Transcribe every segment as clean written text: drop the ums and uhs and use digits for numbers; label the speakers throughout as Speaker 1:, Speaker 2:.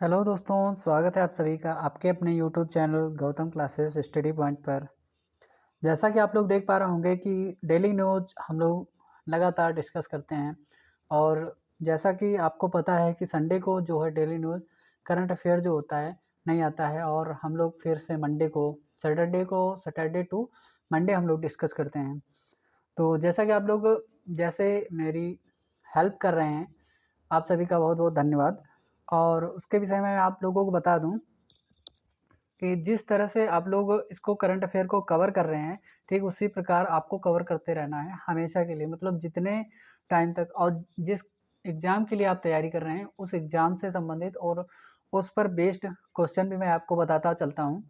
Speaker 1: Hello दोस्तों, स्वागत है आप सभी का आपके अपने YouTube channel Gautam classes study point पर। जैसा कि आप लोग देख पा रहे होंगे कि डेली न्यूज़ हम लोग लगातार डिस्कस करते हैं। और जैसा कि आपको पता है कि संडे को जो है डेली न्यूज़ करंट अफेयर जो होता है नहीं आता है, और हम लोग फिर से मंडे को सैटरडे टू मंडे हम लोग डिस्कस करते हैं। तो जैसा कि आप लोग जैसे मेरी हेल्प कर रहे हैं, आप सभी का बहुत बहुत धन्यवाद। और उसके विषय में आप लोगों को बता दूं कि जिस तरह से आप लोग इसको करंट अफेयर को कवर कर रहे हैं, ठीक उसी प्रकार आपको कवर करते रहना है हमेशा के लिए। मतलब जितने टाइम तक और जिस एग्ज़ाम के लिए आप तैयारी कर रहे हैं उस एग्ज़ाम से संबंधित और उस पर बेस्ड क्वेश्चन भी मैं आपको बताता चलता हूँ।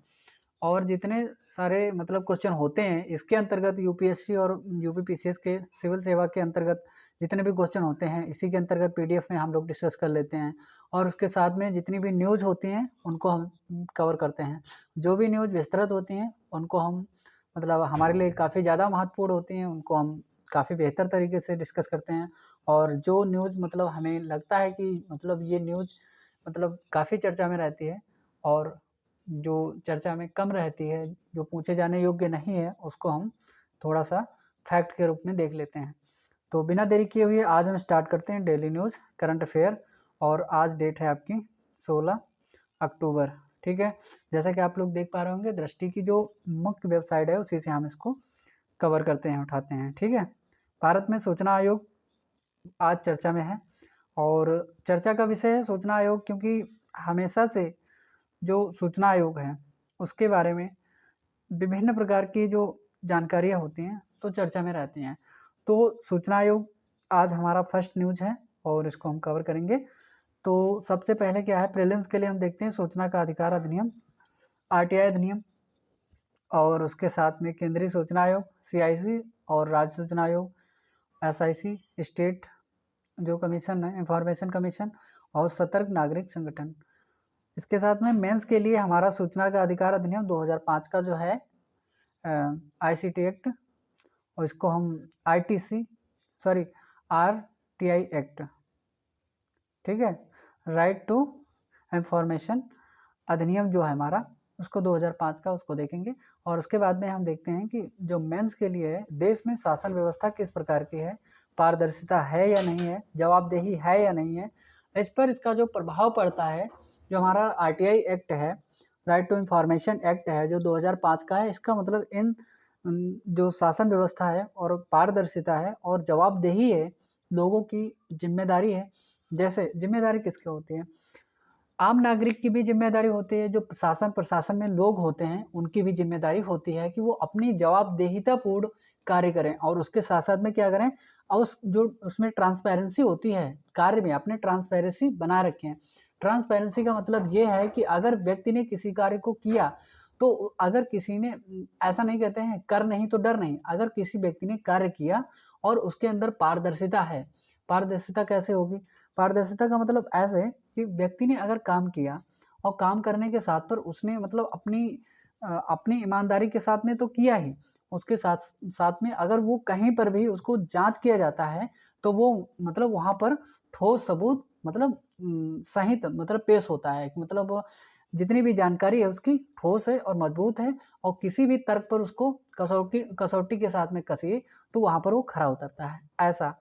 Speaker 1: और जितने सारे मतलब क्वेश्चन होते हैं इसके अंतर्गत यूपीएससी और यूपीपीसीएस के सिविल सेवा के अंतर्गत जितने भी क्वेश्चन होते हैं इसी के अंतर्गत पीडीएफ में हम लोग डिस्कस कर लेते हैं। और उसके साथ में जितनी भी न्यूज़ होती हैं उनको हम कवर करते हैं। जो भी न्यूज़ विस्तृत होती हैं उनको हम मतलब हमारे लिए काफ़ी ज़्यादा महत्वपूर्ण होती हैं, उनको हम काफ़ी बेहतर तरीके से डिस्कस करते हैं। और जो न्यूज़ मतलब हमें लगता है कि मतलब ये न्यूज़ मतलब काफ़ी चर्चा में रहती है और जो चर्चा में कम रहती है, जो पूछे जाने योग्य नहीं है, उसको हम थोड़ा-सा फैक्ट के रूप में देख लेते हैं। तो बिना देरी किए हुए आज हम स्टार्ट करते हैं डेली न्यूज़ करंट अफेयर। और आज डेट है आपकी 16 अक्टूबर, ठीक है? जैसा कि आप लोग देख पा रहे होंगे, दृष्टि की जो मुख्य वेबसाइट है उसी से हम इसको कवर करते हैं, उठाते हैं, ठीक है? भारत में सूचना आयोग आज चर्चा में है और चर्चा का विषय है सूचना आयोग, क्योंकि हमेशा से जो सूचना आयोग है उसके बारे में विभिन्न प्रकार की जो जानकारियाँ होती हैं तो चर्चा में रहती हैं। तो सूचना आयोग आज हमारा फर्स्ट न्यूज़ है और इसको हम कवर करेंगे। तो सबसे पहले क्या है, प्रीलिम्स के लिए हम देखते हैं सूचना का अधिकार अधिनियम, आरटीआई अधिनियम, और उसके साथ में केंद्रीय सूचना आयोग सीआईसी और राज्य सूचना आयोग एसआईसी, स्टेट जो कमीशन है इंफॉर्मेशन कमीशन, और सतर्क नागरिक संगठन। इसके साथ में मेंस के लिए हमारा सूचना का अधिकार अधिनियम 2005 का जो है आईसीटी एक्ट, और इसको हम आईटीसी सॉरी आरटीआई एक्ट, ठीक है, राइट टू इंफॉर्मेशन अधिनियम जो है हमारा उसको 2005 का उसको देखेंगे। और उसके बाद में हम देखते हैं कि जो मेंस के लिए है, देश में शासन व्यवस्था किस प्रकार की है, पारदर्शिता है या नहीं है, जवाबदेही है या नहीं है, इस पर इसका जो प्रभाव पड़ता है। जो हमारा आरटीआई एक्ट है, राइट टू इंफॉर्मेशन एक्ट है, जो 2005 का है, इसका मतलब इन जो शासन व्यवस्था है और पारदर्शिता है और जवाबदेही है, लोगों की जिम्मेदारी है। जैसे जिम्मेदारी किसकी होती है, आम नागरिक की भी जिम्मेदारी होती है, जो शासन प्रशासन में लोग होते हैं उनकी भी जिम्मेदारी होती है कि वो अपनी जवाबदेहितापूर्ण कार्य करें और उसके साथ साथ में क्या करें, और उस जो उसमें ट्रांसपेरेंसी होती है कार्य में अपने ट्रांसपेरेंसी बना रखें। ट्रांसपेरेंसी का मतलब ये है कि अगर व्यक्ति ने किसी कार्य को किया तो अगर किसी ने ऐसा नहीं कहते हैं कर नहीं तो डर नहीं, अगर किसी व्यक्ति ने कार्य किया और उसके अंदर पारदर्शिता है। पारदर्शिता कैसे होगी, पारदर्शिता का मतलब ऐसे कि व्यक्ति ने अगर काम किया और काम करने के साथ पर उसने मतलब अपनी ईमानदारी के साथ में तो किया ही, उसके साथ साथ में अगर वो कहीं पर भी उसको जांच किया जाता है तो वो मतलब वहाँ पर ठोस सबूत मतलब सहित मतलब पेश होता है, मतलब जितनी भी जानकारी है उसकी ठोस है और मजबूत है, और किसी भी तर्क पर उसको कसौटी कसौटी के साथ में कसिए तो वहाँ पर वो खरा उतरता है, ऐसा,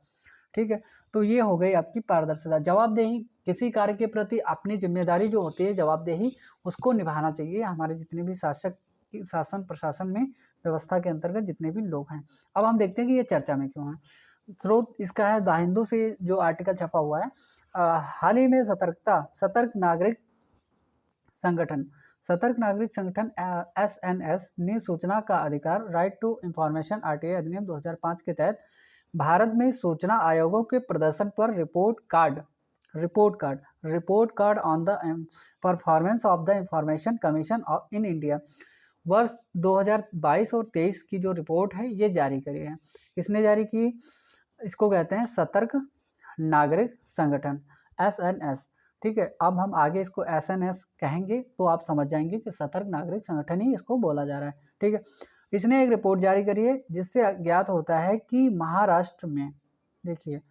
Speaker 1: ठीक है। तो ये हो गई आपकी पारदर्शिता। जवाबदेही, किसी कार्य के प्रति अपनी जिम्मेदारी जो होती है जवाबदेही उसको निभाना चाहिए हमारे जितने भी शासन प्रशासन में व्यवस्था के अंतर्गत जितने भी लोग हैं। अब हम देखते हैं कि ये चर्चा में क्यों है। स्रोत इसका है द हिंदू से जो आर्टिकल छपा हुआ है। हाल ही में सतर्क नागरिक संगठन सतर्क नागरिक संगठन एसएनएस ने सूचना का अधिकार राइट टू इंफॉर्मेशन आरटीआई अधिनियम 2005 के तहत भारत में सूचना आयोगों के प्रदर्शन पर report card on the performance of the information commission in India वर्ष 2022 और 23 की जो रिपोर्ट है ये जारी करी है। किसने जारी की, इसको कहते हैं सतर्क नागरिक संगठन एसएनएस, ठीक है। अब हम आगे इसको एसएनएस कहेंगे तो आप समझ जाएंगे कि सतर्क नागरिक संगठन ही इसको बोला जा रहा है, ठीक है। इसने एक रिपोर्ट जारी करी है जिससे ज्ञात होता है कि महाराष्ट्र में, देखिए,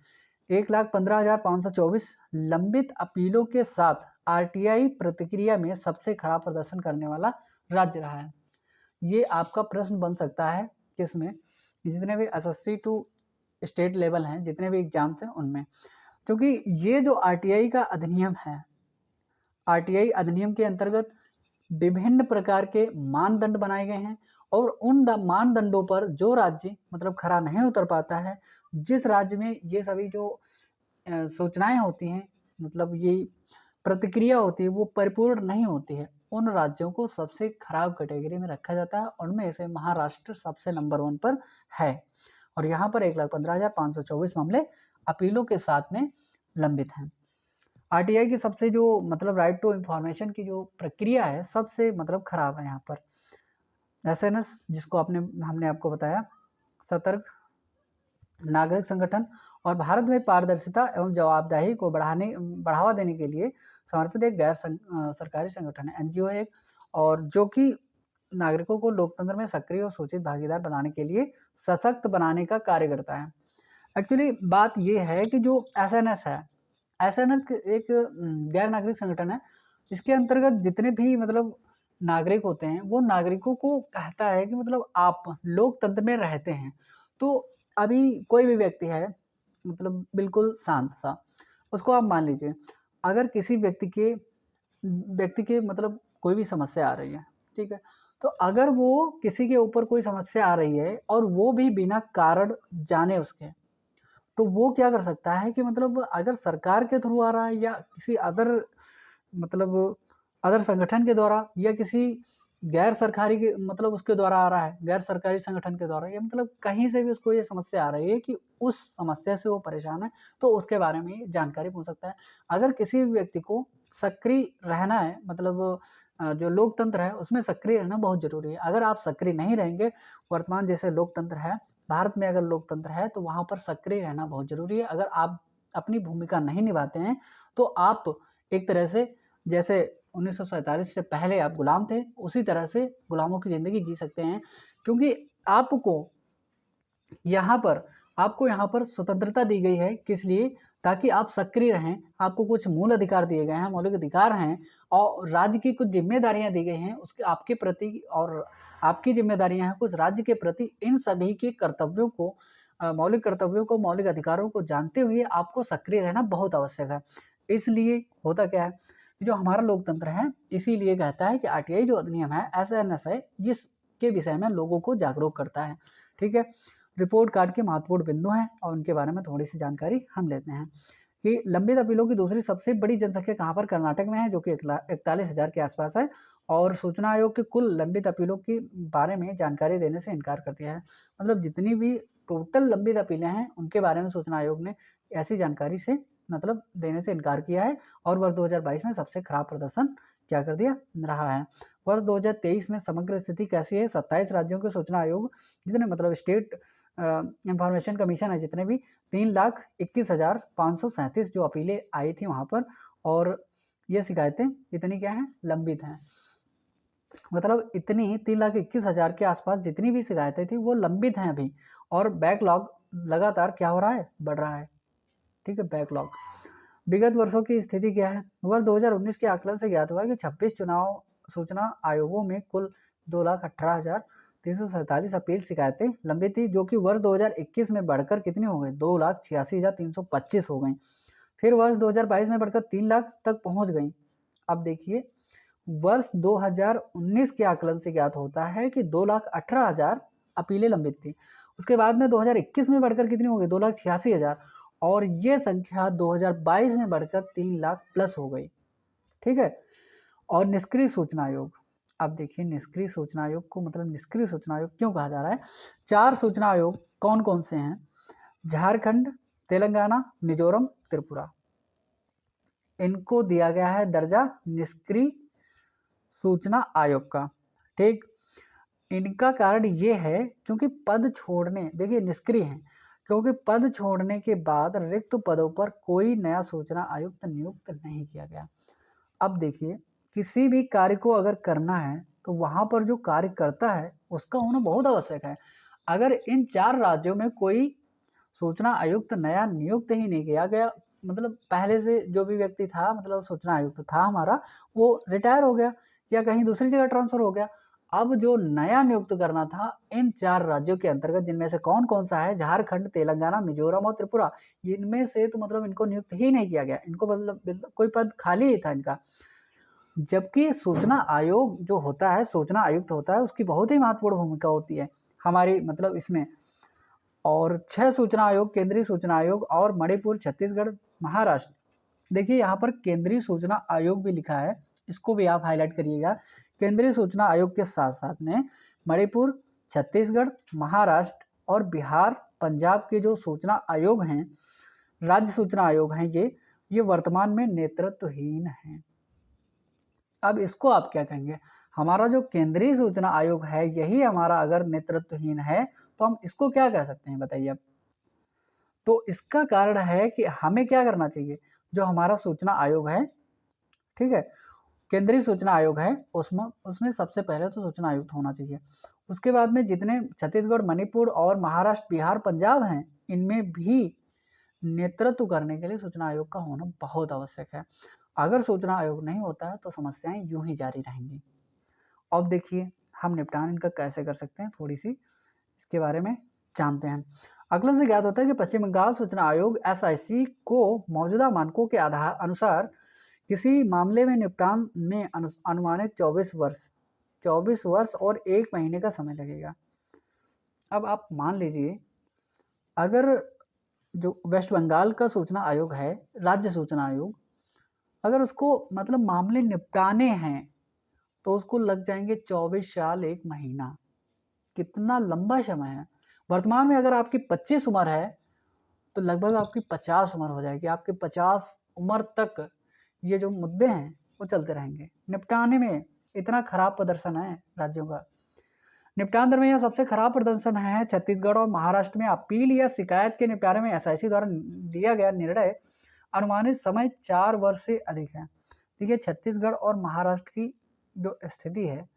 Speaker 1: 1,15,524 लंबित अपीलों के साथ आरटीआई प्रतिक्रिया में सबसे खराब प्रदर्शन करने वाला राज्य रहा है। ये आपका प्रश्न बन सकता है किसमें, जितने भी एसएससी टू स्टेट लेवल हैं, जितने भी एग्जाम्स हैं उनमें, क्योंकि ये जो आरटीआई का अधिनियम है, आरटीआई अधिनियम के अंतर्गत विभिन्न प्रकार के मानदंड बनाए गए हैं और उन मानदंडों पर जो राज्य मतलब खरा नहीं उतर पाता है, जिस राज्य में ये सभी जो सूचनाएं होती हैं, मतलब ये प्रतिक्रिया होती है, वो परिपूर्ण नहीं होती है, उन राज्यों को सबसे खराब कैटेगरी में रखा जाता है। उनमें से महाराष्ट्र सबसे नंबर 1 पर है और यहाँ पर 1,15,524 मामले अपीलों के साथ में लंबित हैं। आरटीआई की सबसे जो मतलब राइट टू इंफॉर्मेशन की जो प्रक्रिया है सबसे मतलब खराब है यहाँ पर। एसएनएस जिसको हमने आपको बताया, सतर्क नागरिक संगठन और भारत में पारदर्शिता एवं जवाबदेही को बढ़ावा देने के लिए समर्पित एक गैर सरकारी संगठन है, एनजीओ है एक, और जो कि नागरिकों को लोकतंत्र में सक्रिय और सूचित भागीदार बनाने के लिए सशक्त बनाने का कार्य करता है। एक्चुअली बात यह है कि जो एसएनएस है, एसएनएस एक गैर नागरिक संगठन है। इसके अंतर्गत जितने भी मतलब नागरिक होते हैं, वो नागरिकों को कहता है कि मतलब आप लोकतंत्र में रहते हैं, तो अभी कोई भी व्यक्ति है मतलब बिल्कुल शांत सा, उसको आप मान लीजिए, अगर किसी व्यक्ति के मतलब कोई भी समस्या आ रही है, ठीक है, तो अगर वो किसी के ऊपर कोई समस्या आ रही है और वो भी बिना कारण जाने उसके, तो वो क्या कर सकता है कि मतलब अगर सरकार के थ्रू आ रहा है या किसी अदर संगठन के द्वारा या किसी गैर सरकारी के मतलब उसके द्वारा आ रहा है, गैर सरकारी संगठन के द्वारा, या मतलब कहीं से भी उसको ये समस्या आ रही है कि उस समस्या से वो परेशान है, तो उसके बारे में जानकारी पूछ सकता है। अगर किसी भी व्यक्ति को सक्रिय रहना है, मतलब जो लोकतंत्र है उसमें सक्रिय रहना बहुत ज़रूरी है। अगर आप सक्रिय नहीं रहेंगे, वर्तमान जैसे लोकतंत्र है, भारत में अगर लोकतंत्र है तो वहाँ पर सक्रिय रहना बहुत ज़रूरी है। अगर आप अपनी भूमिका नहीं निभाते हैं तो आप एक तरह से जैसे 1947 से पहले आप गुलाम थे, उसी तरह से गुलामों की ज़िंदगी जी सकते हैं, क्योंकि आपको यहाँ पर स्वतंत्रता दी गई है, किस लिए? ताकि आप सक्रिय रहें, आपको कुछ मूल अधिकार दिए गए हैं, मौलिक अधिकार हैं और राज्य की कुछ जिम्मेदारियाँ दी गई हैं उसके आपके प्रति, और आपकी जिम्मेदारियाँ हैं कुछ राज्य के प्रति। इन सभी के कर्तव्यों को मौलिक कर्तव्यों को, मौलिक अधिकारों को जानते हुए आपको सक्रिय रहना बहुत आवश्यक है। इसलिए होता क्या है, जो हमारा लोकतंत्र है इसीलिए कहता है कि आरटीआई जो अधिनियम है, एसएनएस है, इसके विषय में लोगों को जागरूक करता है, ठीक है। रिपोर्ट कार्ड के महत्वपूर्ण बिंदु हैं और उनके बारे में थोड़ी सी जानकारी हम लेते हैं कि लंबित अपीलों की दूसरी सबसे बड़ी जनसंख्या कहाँ पर, कर्नाटक में है, जो कि 41,000 के आसपास है, और सूचना आयोग के कुल लंबित अपीलों के बारे में जानकारी देने से इनकार कर दिया है। मतलब जितनी भी टोटल लंबित अपीलें हैं उनके बारे में सूचना आयोग ने ऐसी जानकारी से मतलब देने से इनकार किया है और वर्ष 2022 में सबसे खराब प्रदर्शन क्या कर दिया रहा है। वर्ष 2023 में समग्र स्थिति कैसी है, 27 राज्यों के सूचना आयोग जितने मतलब स्टेट इंफॉर्मेशन कमीशन है, जितने भी 3,21,537 जो अपीलें आई थी वहाँ पर, और ये शिकायतें इतनी क्या हैं, लंबित हैं। मतलब इतनी 3,21,000 के आसपास जितनी भी शिकायतें थी वो लंबित हैं अभी, और बैकलॉग लगातार क्या हो रहा है, बढ़ रहा है, ठीक है, बैकलॉग। विगत वर्षों की स्थिति क्या है? वर्ष 2019 के आकलन से ज्ञात हुआ कि 26 चुनाव सूचना आयोगों में कुल 2,18,347 अपील शिकायतें लंबित थी, जो कि वर्ष 2021 में बढ़कर कितनी हो गई, 2,86,325 हो गई। फिर वर्ष 2022 में बढ़कर 3 लाख तक पहुंच गई। अब देखिए, वर्ष 2019 के आकलन से ज्ञात होता है कि 2,18,000 अपीलें लंबित थी। उसके बाद में 2021 में बढ़कर कितनी हो गई, 2,86,000, और ये संख्या 2022 में बढ़कर 3 लाख प्लस हो गई, ठीक है। और निष्क्रिय सूचना आयोग, अब देखिए निष्क्रिय सूचना आयोग को मतलब निष्क्रिय सूचना आयोग क्यों कहा जा रहा है? 4 सूचना आयोग कौन कौन से हैं? झारखंड, तेलंगाना, मिजोरम, त्रिपुरा, इनको दिया गया है दर्जा निष्क्रिय सूचना आयोग का, ठीक। इनका कारण ये है क्योंकि पद छोड़ने, देखिए निष्क्रिय हैं क्योंकि पद छोड़ने के बाद रिक्त पदों पर कोई नया सूचना आयुक्त नियुक्त नहीं किया गया। अब देखिए, किसी भी कार्य को अगर करना है तो वहाँ पर जो कार्य करता है उसका होना बहुत आवश्यक है। अगर इन 4 राज्यों में कोई सूचना आयुक्त नया नियुक्त ही नहीं किया गया, मतलब पहले से जो भी व्यक्ति था, मतलब सूचना आयुक्त था हमारा, वो रिटायर हो गया या कहीं दूसरी जगह ट्रांसफर हो गया। अब जो नया नियुक्त करना था इन 4 राज्यों के अंतर्गत, जिनमें से कौन-कौन सा है, झारखंड, तेलंगाना, मिजोरम और त्रिपुरा, इनमें से तो मतलब इनको नियुक्त ही नहीं किया गया, इनको मतलब कोई पद खाली ही था इनका। जबकि सूचना आयोग जो होता है, सूचना आयुक्त होता है, उसकी बहुत ही महत्वपूर्ण भूमिका होती है हमारी मतलब इसमें। और 6 सूचना आयोग, केंद्रीय सूचना आयोग और मणिपुर, छत्तीसगढ़, महाराष्ट्र। देखिए यहाँ पर केंद्रीय सूचना आयोग भी लिखा है, इसको भी आप हाईलाइट करिएगा। केंद्रीय सूचना आयोग के साथ साथ में मणिपुर, छत्तीसगढ़, महाराष्ट्र और बिहार, पंजाब के जो सूचना आयोग हैं, राज्य सूचना आयोग हैं, ये वर्तमान में नेतृत्वहीन हैं। अब इसको आप क्या कहेंगे? हमारा जो केंद्रीय सूचना आयोग है, यही हमारा अगर नेतृत्वहीन है, तो हम इसको क्या कह सकते हैं बताइए अब? तो इसका कारण है कि हमें क्या करना चाहिए, जो हमारा सूचना आयोग है, ठीक है, केंद्रीय सूचना आयोग है, उसमें सबसे पहले तो सूचना आयुक्त होना चाहिए। उसके बाद में जितने छत्तीसगढ़, मणिपुर और महाराष्ट्र, बिहार, पंजाब हैं, इनमें भी नेतृत्व करने के लिए सूचना आयोग का होना बहुत आवश्यक है। अगर सूचना आयोग नहीं होता है तो समस्याएं यूं ही जारी रहेंगी। अब देखिए हम निपटान इनका कैसे कर सकते हैं, थोड़ी सी इसके बारे में जानते हैं। आकलन से ज्ञात होता है कि पश्चिम बंगाल सूचना आयोग SIC को मौजूदा मानकों के आधार अनुसार किसी मामले में निपटान में अनुमानित 24 वर्ष और 1 महीने का समय लगेगा। अब आप मान लीजिए अगर जो वेस्ट बंगाल का सूचना आयोग है, राज्य सूचना आयोग, अगर उसको मतलब मामले निपटाने हैं तो उसको लग जाएंगे 24 साल 1 महीना। कितना लंबा समय है। वर्तमान में अगर आपकी 25 उम्र है तो लगभग आपकी 50 उम्र हो जाएगी। आपके 50 उम्र तक ये जो मुद्दे हैं वो चलते रहेंगे। निपटाने में इतना खराब प्रदर्शन है राज्यों का। निपटान दर में यह सबसे खराब प्रदर्शन है छत्तीसगढ़ और महाराष्ट्र में। अपील या शिकायत के निपटारे में SIC द्वारा लिया गया निर्णय अनुमानित समय 4 वर्ष से अधिक है। देखिए छत्तीसगढ़ और महाराष्ट्र की जो स्थिति है,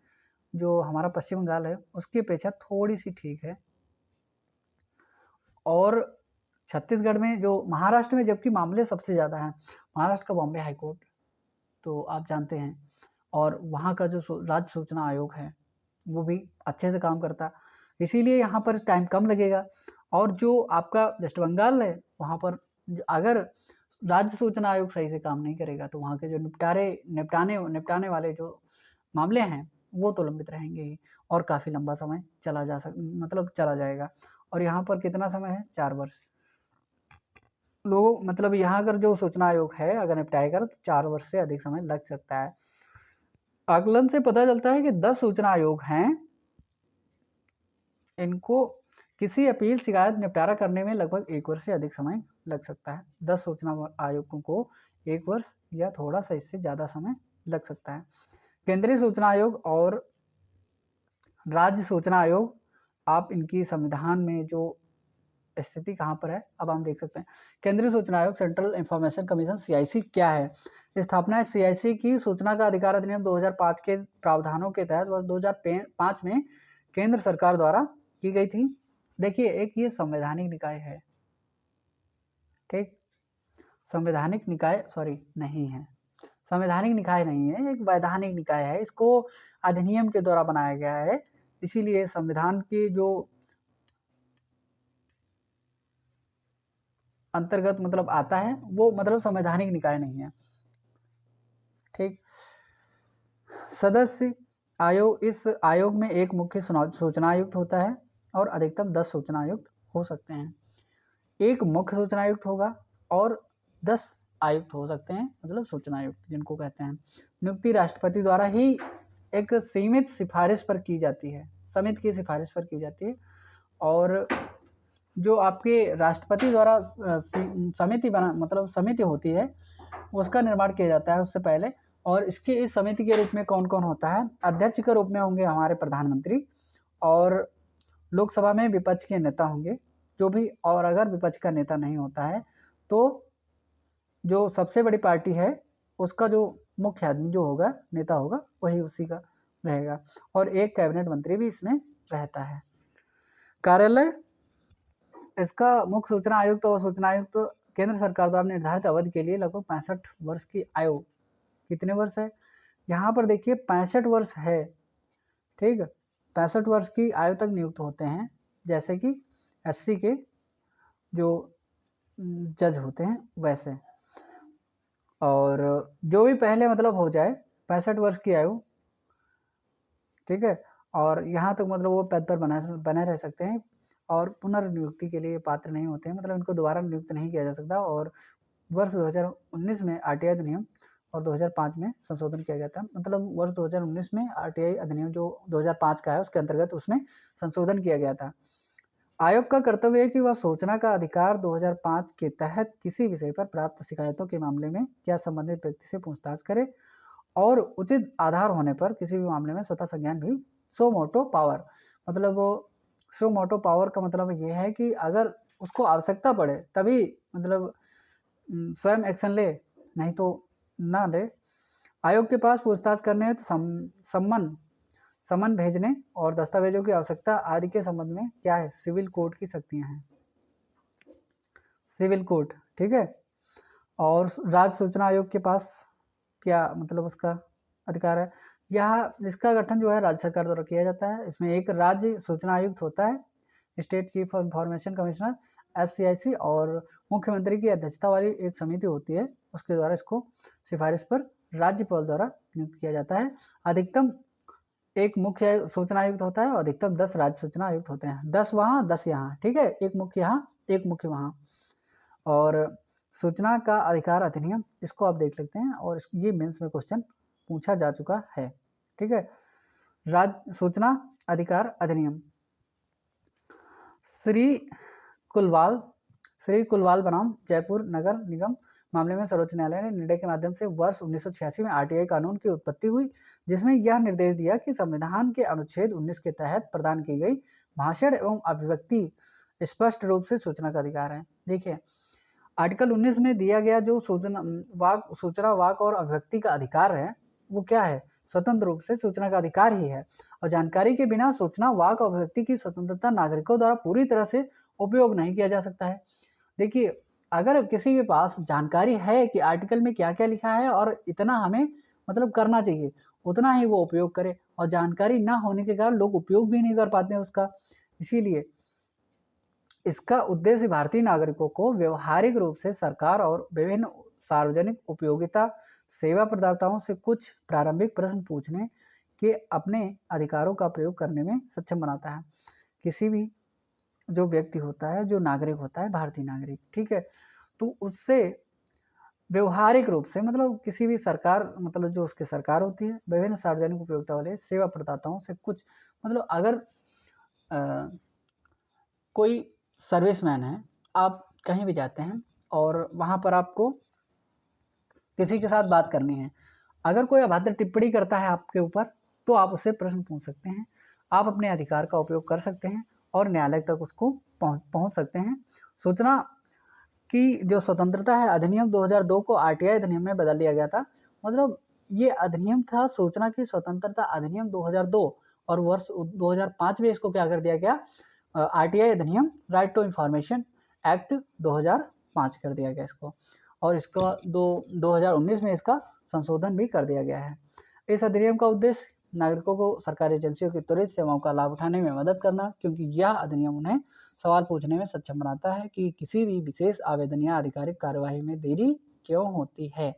Speaker 1: जो हमारा पश्चिम बंगाल है, उसकी अपेक्षा थोड़ी सी ठीक है। और छत्तीसगढ़ में जो महाराष्ट्र में जबकि मामले सबसे ज़्यादा हैं, महाराष्ट्र का बॉम्बे हाई कोर्ट तो आप जानते हैं, और वहाँ का जो राज्य सूचना आयोग है वो भी अच्छे से काम करता, इसीलिए यहाँ पर टाइम कम लगेगा। और जो आपका वेस्ट बंगाल है वहाँ पर अगर राज्य सूचना आयोग सही से काम नहीं करेगा तो वहाँ के जो निपटाने वाले जो मामले हैं वो तो लंबित रहेंगे ही, और काफ़ी लंबा समय चला जाएगा। और यहाँ पर कितना समय है? 4 वर्ष। लोग मतलब यहाँ अगर जो सूचना आयोग है अगर निपटाएगा तो 4 वर्ष से अधिक समय लग सकता है। आकलन से पता चलता है कि 10 सूचना आयोग हैं, इनको किसी अपील शिकायत निपटारा करने में लगभग 1 वर्ष से अधिक समय लग सकता है। 10 सूचना आयोगों को 1 वर्ष या थोड़ा सा इससे ज़्यादा समय लग सकता है। केंद्रीय सूचना आयोग और राज्य सूचना आयोग, आप इनकी संविधान में जो स्थिति कहाँ पर है अब हम देख सकते हैं। केंद्रीय सूचना आयोग सेंट्रल इंफॉर्मेशन कमीशन CIC क्या है? स्थापना है CIC की सूचना का अधिकार अधिनियम 2005 के प्रावधानों के तहत वर्ष 2005 में केंद्र सरकार द्वारा की गई थी। देखिए एक ये संवैधानिक निकाय है, ठीक, संवैधानिक निकाय नहीं है, संवैधानिक निकाय नहीं है, एक वैधानिक निकाय है। इसको अधिनियम के द्वारा बनाया गया है, इसीलिए संविधान की जो अंतर्गत मतलब आता है वो मतलब संवैधानिक निकाय नहीं है, ठीक। सदस्य आयोग, इस आयोग में एक मुख्य सूचना आयुक्त होता है और अधिकतम 10 सूचना आयुक्त हो सकते हैं। एक मुख्य सूचना आयुक्त होगा और 10 आयुक्त हो सकते हैं, मतलब सूचना आयुक्त जिनको कहते हैं। नियुक्ति राष्ट्रपति द्वारा ही एक सीमित सिफारिश पर की जाती है, समिति की सिफारिश पर की जाती है। और जो आपके राष्ट्रपति द्वारा समिति होती है उसका निर्माण किया जाता है उससे पहले। और इसके इस समिति के रूप में कौन कौन होता है? अध्यक्ष के रूप में होंगे हमारे प्रधानमंत्री, और लोकसभा में विपक्ष के नेता होंगे जो भी, और अगर विपक्ष का नेता नहीं होता है तो जो सबसे बड़ी पार्टी है उसका जो मुख्य आदमी जो होगा, नेता होगा, वही उसी का रहेगा। और एक कैबिनेट मंत्री भी इसमें रहता है। कार्यालय इसका मुख्य सूचना आयुक्त और सूचना आयुक्त केंद्र सरकार द्वारा निर्धारित अवधि के लिए लगभग 65 वर्ष की आयु, कितने वर्ष है यहाँ पर देखिए 65 वर्ष है, ठीक है, 65 वर्ष की आयु तक नियुक्त होते हैं, जैसे कि एससी के जो जज होते हैं वैसे। और जो भी पहले मतलब हो जाए 65 वर्ष की आयु, ठीक है, और यहाँ तक मतलब वो पद पर बने रह सकते हैं और पुनर्नियुक्ति के लिए पात्र नहीं होते हैं, मतलब इनको दोबारा नियुक्त नहीं किया जा सकता। और वर्ष 2019 में आरटीआई अधिनियम और 2005 में संशोधन किया गया था, मतलब वर्ष 2019 में आरटीआई अधिनियम जो 2005 का है उसके अंतर्गत उसमें संशोधन किया गया था। आयोग का कर्तव्य है कि वह सूचना का अधिकार 2005 के तहत किसी विषय पर प्राप्त शिकायतों के मामले में क्या संबंधित व्यक्ति से पूछताछ करे और उचित आधार होने पर किसी भी मामले में स्वतः संज्ञान भी सो मोटो पावर, मतलब वो सो मोटो पावर का मतलब ये है कि अगर उसको आवश्यकता पड़े तभी मतलब स्वयं एक्शन ले, नहीं तो ना ले। आयोग के पास पूछताछ करने हेतु समन भेजने और दस्तावेजों की आवश्यकता आदि के संबंध में क्या है, सिविल कोर्ट की शक्तियां हैं, सिविल कोर्ट, ठीक है। और राज्य सूचना आयोग के पास क्या मतलब उसका अधिकार है, यह इसका गठन जो है राज्य सरकार द्वारा किया जाता है। इसमें एक राज्य सूचना आयुक्त होता है, state chief of information commissioner SCIC, और मुख्यमंत्री की अध्यक्षता वाली एक समिति होती है, उसके द्वारा इसको सिफारिश पर राज्यपाल द्वारा नियुक्त किया जाता है। अधिकतम एक मुख्य सूचना आयुक्त होता है और अधिकतम 10 राज्य सूचना आयुक्त होते हैं, 10 वहाँ 10 यहाँ, ठीक है, एक मुख्य यहाँ एक मुख्य वहाँ। और सूचना का अधिकार अधिनियम, इसको आप देख सकते हैं और ये मेंस में क्वेश्चन पूछा जा चुका है, ठीक है। राज्य सूचना अधिकार अधिनियम, श्री कुलवाल बनाम जयपुर नगर निगम मामले में सर्वोच्च न्यायालय ने निर्णय के माध्यम से वर्ष 1986 में आरटीआई कानून की उत्पत्ति हुई, जिसमें यह निर्देश दिया कि संविधान के अनुच्छेद 19 के तहत प्रदान की गई भाषण एवं अभिव्यक्ति स्पष्ट रूप से सूचना का अधिकार है। देखिए आर्टिकल 19 में दिया गया जो सूचना वाक और अभिव्यक्ति का अधिकार है वो क्या है, स्वतंत्र रूप से सूचना का अधिकार ही है, और जानकारी के बिना सूचना वाक और अभिव्यक्ति की स्वतंत्रता नागरिकों द्वारा पूरी तरह से उपयोग नहीं किया जा सकता है। देखिए अगर किसी के पास जानकारी है कि आर्टिकल में क्या क्या लिखा है और इतना हमें मतलब करना चाहिए, उतना ही वो उपयोग करे, और जानकारी ना होने के कारण लोग उपयोग भी नहीं कर पाते हैं उसका। इसीलिए इसका उद्देश्य भारतीय नागरिकों को व्यवहारिक रूप से सरकार और विभिन्न सार्वजनिक उपयोगिता सेवा प्रदाताओं से कुछ प्रारंभिक प्रश्न पूछने के अपने अधिकारों का प्रयोग करने में सक्षम बनाता है। किसी भी जो व्यक्ति होता है, जो नागरिक होता है, भारतीय नागरिक, ठीक है, तो उससे व्यवहारिक रूप से मतलब किसी भी सरकार, मतलब जो उसकी सरकार होती है, विभिन्न सार्वजनिक उपयोगिता वाले सेवा प्रदाताओं से कुछ मतलब अगर कोई सर्विसमैन है, आप कहीं भी जाते हैं और वहाँ पर आपको किसी के साथ बात करनी है, अगर कोई अभद्र टिप्पणी करता है आपके ऊपर तो आप उससे प्रश्न पूछ सकते हैं, आप अपने अधिकार का उपयोग कर सकते हैं और न्यायालय तक उसको पहुँच सकते हैं। सूचना की जो स्वतंत्रता है, अधिनियम 2002 को आरटीआई अधिनियम में बदल दिया गया था, मतलब ये अधिनियम था सूचना की स्वतंत्रता अधिनियम 2002, और वर्ष 2005 में इसको क्या कर दिया गया, आरटीआई अधिनियम राइट टू इंफॉर्मेशन एक्ट 2005 कर दिया गया इसको, और इसका 2019 में इसका संशोधन भी कर दिया गया है। इस अधिनियम का उद्देश्य नागरिकों को सरकारी एजेंसियों की त्वरित सेवाओं का लाभ उठाने में मदद करना, क्योंकि यह अधिनियम उन्हें सवाल पूछने में सक्षम बनाता है कि किसी भी विशेष आवेदन या आधिकारिक कार्यवाही में देरी क्यों होती है।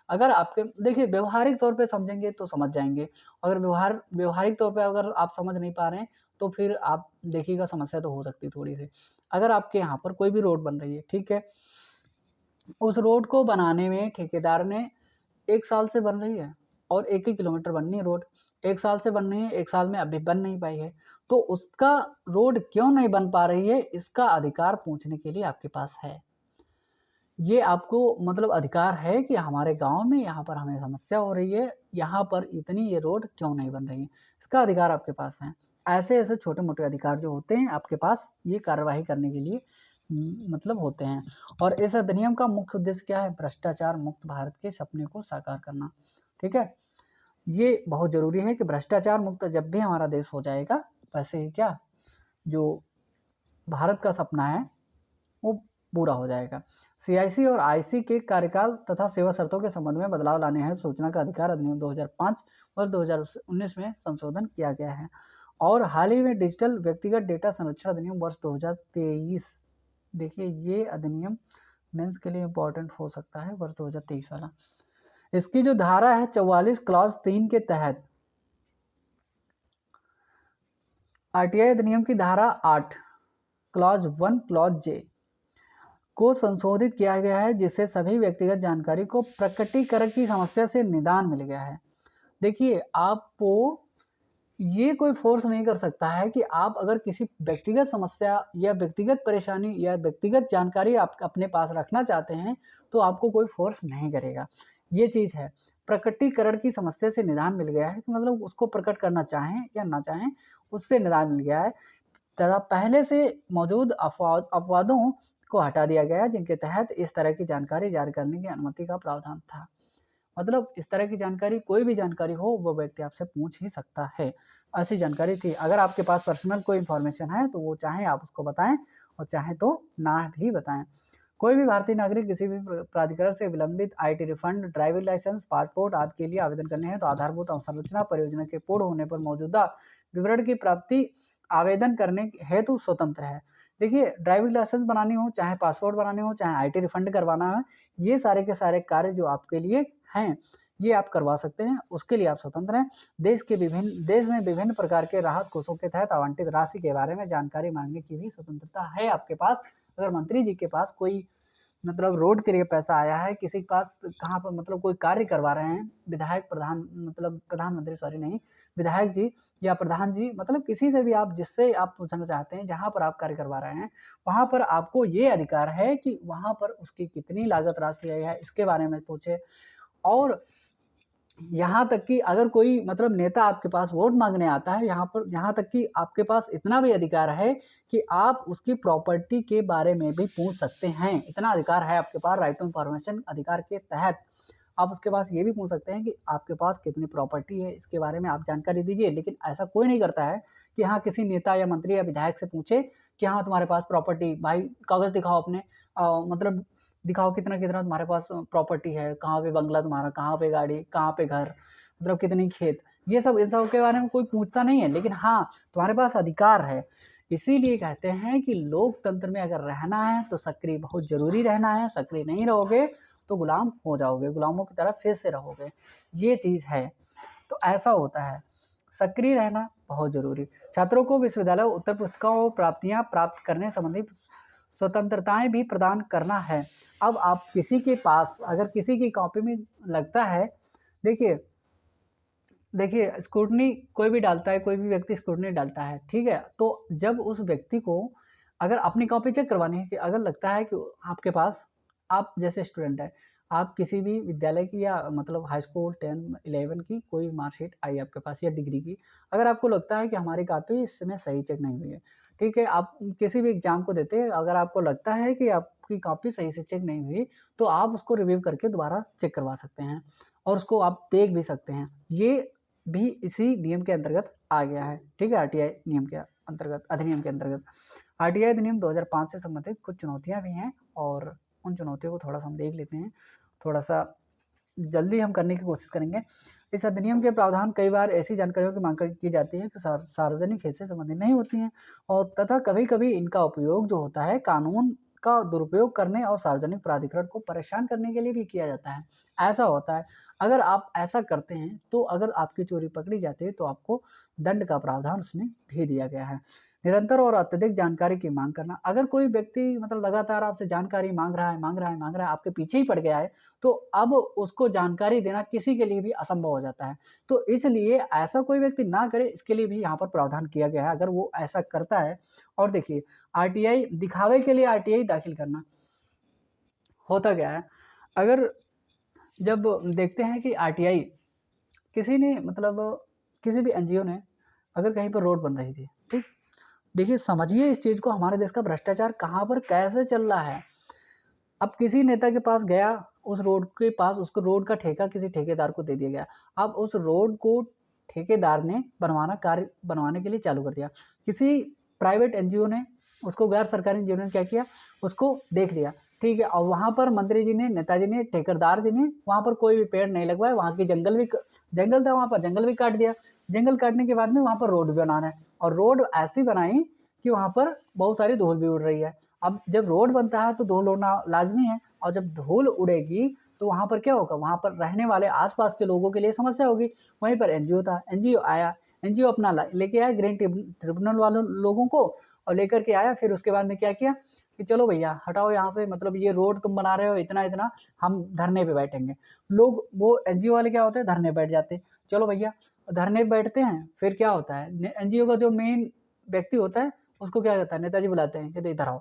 Speaker 1: अगर आपके देखिए व्यवहारिक तौर पे समझेंगे तो समझ जाएंगे, अगर व्यवहारिक तौर पे अगर आप समझ नहीं पा रहे हैं तो फिर आप देखिएगा समस्या तो हो सकती है थोड़ी सी। अगर आपके यहाँ पर कोई भी रोड बन रही है, ठीक है, उस रोड को बनाने में ठेकेदार ने 1 साल से बन रही है और 1 ही किलोमीटर बननी है रोड, 1 साल से बन रही है, 1 साल में अभी बन नहीं पाई है, तो उसका रोड क्यों नहीं बन पा रही है, इसका अधिकार पूछने के लिए आपके पास है। ये आपको मतलब अधिकार है कि हमारे गांव में यहाँ पर हमें समस्या हो रही है, यहाँ पर इतनी ये रोड क्यों नहीं बन रही है, इसका अधिकार आपके पास है। ऐसे छोटे मोटे अधिकार जो होते हैं आपके पास, ये कार्यवाही करने के लिए मतलब होते हैं। और इस अधिनियम का मुख्य उद्देश्य क्या है, भ्रष्टाचार मुक्त भारत के सपने को साकार करना, ठीक है। ये बहुत ज़रूरी है कि भ्रष्टाचार मुक्त जब भी हमारा देश हो जाएगा, वैसे ही क्या जो भारत का सपना है पूरा हो जाएगा। सीआईसी और आईसी के कार्यकाल तथा सेवा शर्तों के संबंध में बदलाव लाने हैं सूचना का अधिकार अधिनियम 2005 और 2019 में संशोधन किया गया है। और हाल ही में डिजिटल व्यक्तिगत डेटा संरक्षण अधिनियम वर्ष 2023, देखिए ये अधिनियम मेंस के लिए इम्पोर्टेंट हो सकता है, वर्ष 2023 वाला। इसकी जो धारा है 44 क्लॉज 3 के तहत आरटीआई अधिनियम की धारा 8 क्लॉज 1 क्लॉज जे को संशोधित किया गया है, जिससे सभी व्यक्तिगत जानकारी को प्रकटीकरण की समस्या से निदान मिल गया है। देखिए आपको ये कोई फोर्स नहीं कर सकता है कि आप अगर किसी व्यक्तिगत समस्या या व्यक्तिगत परेशानी या व्यक्तिगत जानकारी आप अपने पास रखना चाहते हैं तो आपको कोई फोर्स नहीं करेगा। ये चीज़ है, प्रकटीकरण की समस्या से निदान मिल गया है कि मतलब उसको प्रकट करना चाहें या ना चाहें उससे निदान मिल गया है तथा पहले से मौजूद अपवादों को हटा दिया गया जिनके तहत इस तरह की जानकारी जारी करने की अनुमति का प्रावधान था। मतलब इस तरह की जानकारी, कोई भी जानकारी हो वो व्यक्ति आपसे पूछ ही सकता है, ऐसी जानकारी थी। अगर आपके पास पर्सनल कोई इन्फॉर्मेशन है तो वो चाहे आप उसको बताएं और चाहे तो ना भी बताएं। कोई भी भारतीय नागरिक किसी भी प्राधिकरण से विलंबित IT refund, driving licence, passport आदि के लिए आवेदन करने हैं तो आधारभूत अवसंरचना परियोजना के पूर्ण होने पर मौजूदा विवरण की प्राप्ति आवेदन करने हेतु स्वतंत्र है। देखिए ड्राइविंग लाइसेंस बनानी हो, चाहे पासपोर्ट बनानी हो, चाहे आईटी रिफंड करवाना है, ये सारे के सारे कार्य जो आपके लिए हैं ये आप करवा सकते हैं, उसके लिए आप स्वतंत्र हैं। देश में विभिन्न प्रकार के राहत कोषों के तहत आवंटित राशि के बारे में जानकारी मांगने की भी स्वतंत्रता है आपके पास। अगर मंत्री जी के पास कोई मतलब रोड के लिए पैसा आया है, किसी के पास कहाँ पर मतलब कोई कार्य करवा रहे हैं, विधायक प्रधान मतलब प्रधानमंत्री सॉरी नहीं, विधायक जी या प्रधान जी, मतलब किसी से भी आप जिससे आप पूछना चाहते हैं जहाँ पर आप कार्य करवा रहे हैं वहाँ पर आपको ये अधिकार है कि वहाँ पर उसकी कितनी लागत राशि आई है इसके बारे में पूछे। और यहाँ तक कि अगर कोई मतलब नेता आपके पास वोट मांगने आता है, यहाँ तक कि आपके पास इतना भी अधिकार है कि आप उसकी प्रॉपर्टी के बारे में भी पूछ सकते हैं। इतना अधिकार है आपके पास राइट टू इन्फॉर्मेशन अधिकार के तहत। आप उसके पास ये भी पूछ सकते हैं कि आपके पास कितनी प्रॉपर्टी है इसके बारे में आप जानकारी दीजिए। लेकिन ऐसा कोई नहीं करता है कि हाँ किसी नेता या मंत्री या विधायक से पूछे कि हाँ तुम्हारे पास प्रॉपर्टी, भाई कागज़ दिखाओ अपने, मतलब दिखाओ कितना कितना तुम्हारे पास प्रॉपर्टी है, कहाँ पे बंगला तुम्हारा, कहाँ पे गाड़ी, कहाँ पे घर, मतलब कितनी खेत, ये सब इन सब के बारे में कोई पूछता नहीं है। लेकिन हाँ तुम्हारे पास अधिकार है। इसीलिए कहते हैं कि लोकतंत्र में अगर रहना है तो सक्रिय बहुत ज़रूरी रहना है। सक्रिय नहीं रहोगे तो गुलाम हो जाओगे, गुलामों की तरह फिर से रहोगे, ये चीज़ है। तो ऐसा होता है, सक्रिय रहना बहुत ज़रूरी। छात्रों को विश्वविद्यालय उत्तर पुस्तिकाओं प्राप्तियाँ प्राप्त करने संबंधी स्वतंत्रताएं भी प्रदान करना है। अब आप किसी के पास अगर किसी की कॉपी में लगता है, देखिए स्क्रूटनी कोई भी डालता है, कोई भी व्यक्ति स्क्रूटनी डालता है, ठीक है। तो जब उस व्यक्ति को अगर अपनी कॉपी चेक करवानी है कि अगर लगता है कि आपके पास, आप जैसे स्टूडेंट है, आप किसी भी विद्यालय की या मतलब हाई स्कूल 10 11 की कोई मार्कशीट आई आपके पास या डिग्री की, अगर आपको लगता है कि हमारी कॉपी इस समय सही चेक नहीं हुई है, ठीक है, आप किसी भी एग्जाम को देते हैं, अगर आपको लगता है कि आपकी कॉपी सही से चेक नहीं हुई तो आप उसको रिव्यू करके दोबारा चेक करवा सकते हैं और उसको आप देख भी सकते हैं। ये भी इसी नियम के अंतर्गत आ गया है, ठीक है। आरटीआई नियम के अंतर्गत, अधिनियम के अंतर्गत आरटीआई अधिनियम 2005 से संबंधित कुछ चुनौतियां भी हैं और उन चुनौतियों को थोड़ा सा हम देख लेते हैं। थोड़ा सा जल्दी हम करने की कोशिश करेंगे। इस अधिनियम के प्रावधान कई बार ऐसी जानकारियों की मांग की जाती है कि सार्वजनिक हित से संबंधित नहीं होती हैं और तथा कभी कभी इनका उपयोग जो होता है कानून का दुरुपयोग करने और सार्वजनिक प्राधिकरण को परेशान करने के लिए भी किया जाता है। ऐसा होता है, अगर आप ऐसा करते हैं तो अगर आपकी चोरी पकड़ी जाती है तो आपको दंड का प्रावधान उसमें भी दिया गया है। निरंतर और अत्यधिक जानकारी की मांग करना, अगर कोई व्यक्ति मतलब लगातार आपसे जानकारी मांग रहा है, आपके पीछे ही पड़ गया है तो अब उसको जानकारी देना किसी के लिए भी असंभव हो जाता है। तो इसलिए ऐसा कोई व्यक्ति ना करे, इसके लिए भी यहाँ पर प्रावधान किया गया है अगर वो ऐसा करता है। और देखिए आरटीआई दिखावे के लिए आरटीआई दाखिल करना होता क्या है, अगर जब देखते हैं कि आरटीआई किसी ने मतलब किसी भी एनजीओ ने अगर कहीं पर रोड बन रही थी, ठीक, देखिए समझिए इस चीज़ को, हमारे देश का भ्रष्टाचार कहाँ पर कैसे चल रहा है। अब किसी नेता के पास गया, उस रोड के पास उसको रोड का ठेका किसी ठेकेदार को दे दिया गया। अब उस रोड को ठेकेदार ने बनवाना कार्य बनवाने के लिए चालू कर दिया। किसी प्राइवेट एनजीओ ने उसको, गैर सरकारी एनजीओ ने क्या किया, उसको देख लिया, ठीक है। और वहाँ पर मंत्री जी ने, नेताजी ने, ठेकेदार जी ने वहाँ पर कोई भी पेड़ नहीं लगवाए, वहाँ की जंगल था, वहाँ पर जंगल भी काट दिया। जंगल काटने के बाद में वहाँ पर रोड भी बनाना है, और रोड ऐसी बनाई कि वहाँ पर बहुत सारी धूल भी उड़ रही है। अब जब रोड बनता है तो धूल उड़ना लाजमी है, और जब धूल उड़ेगी तो वहाँ पर क्या होगा, वहाँ पर रहने वाले आसपास के लोगों के लिए समस्या होगी। वहीं पर एनजीओ था, एनजीओ आया, एनजीओ अपना लेके आया ग्रीन ट्रिब्यूनल वालों लोगों को, और लेकर के आया। फिर उसके बाद में क्या किया कि चलो भैया हटाओ यहाँ से, मतलब ये रोड तुम बना रहे हो इतना इतना, हम धरने पे बैठेंगे। लोग, वो एनजीओ वाले क्या होते हैं, धरने बैठ जाते हैं। चलो भैया धरने बैठते हैं, फिर क्या होता है, एनजीओ का जो मेन व्यक्ति होता है उसको क्या कहता है, नेताजी बुलाते हैं, कहते इधर आओ,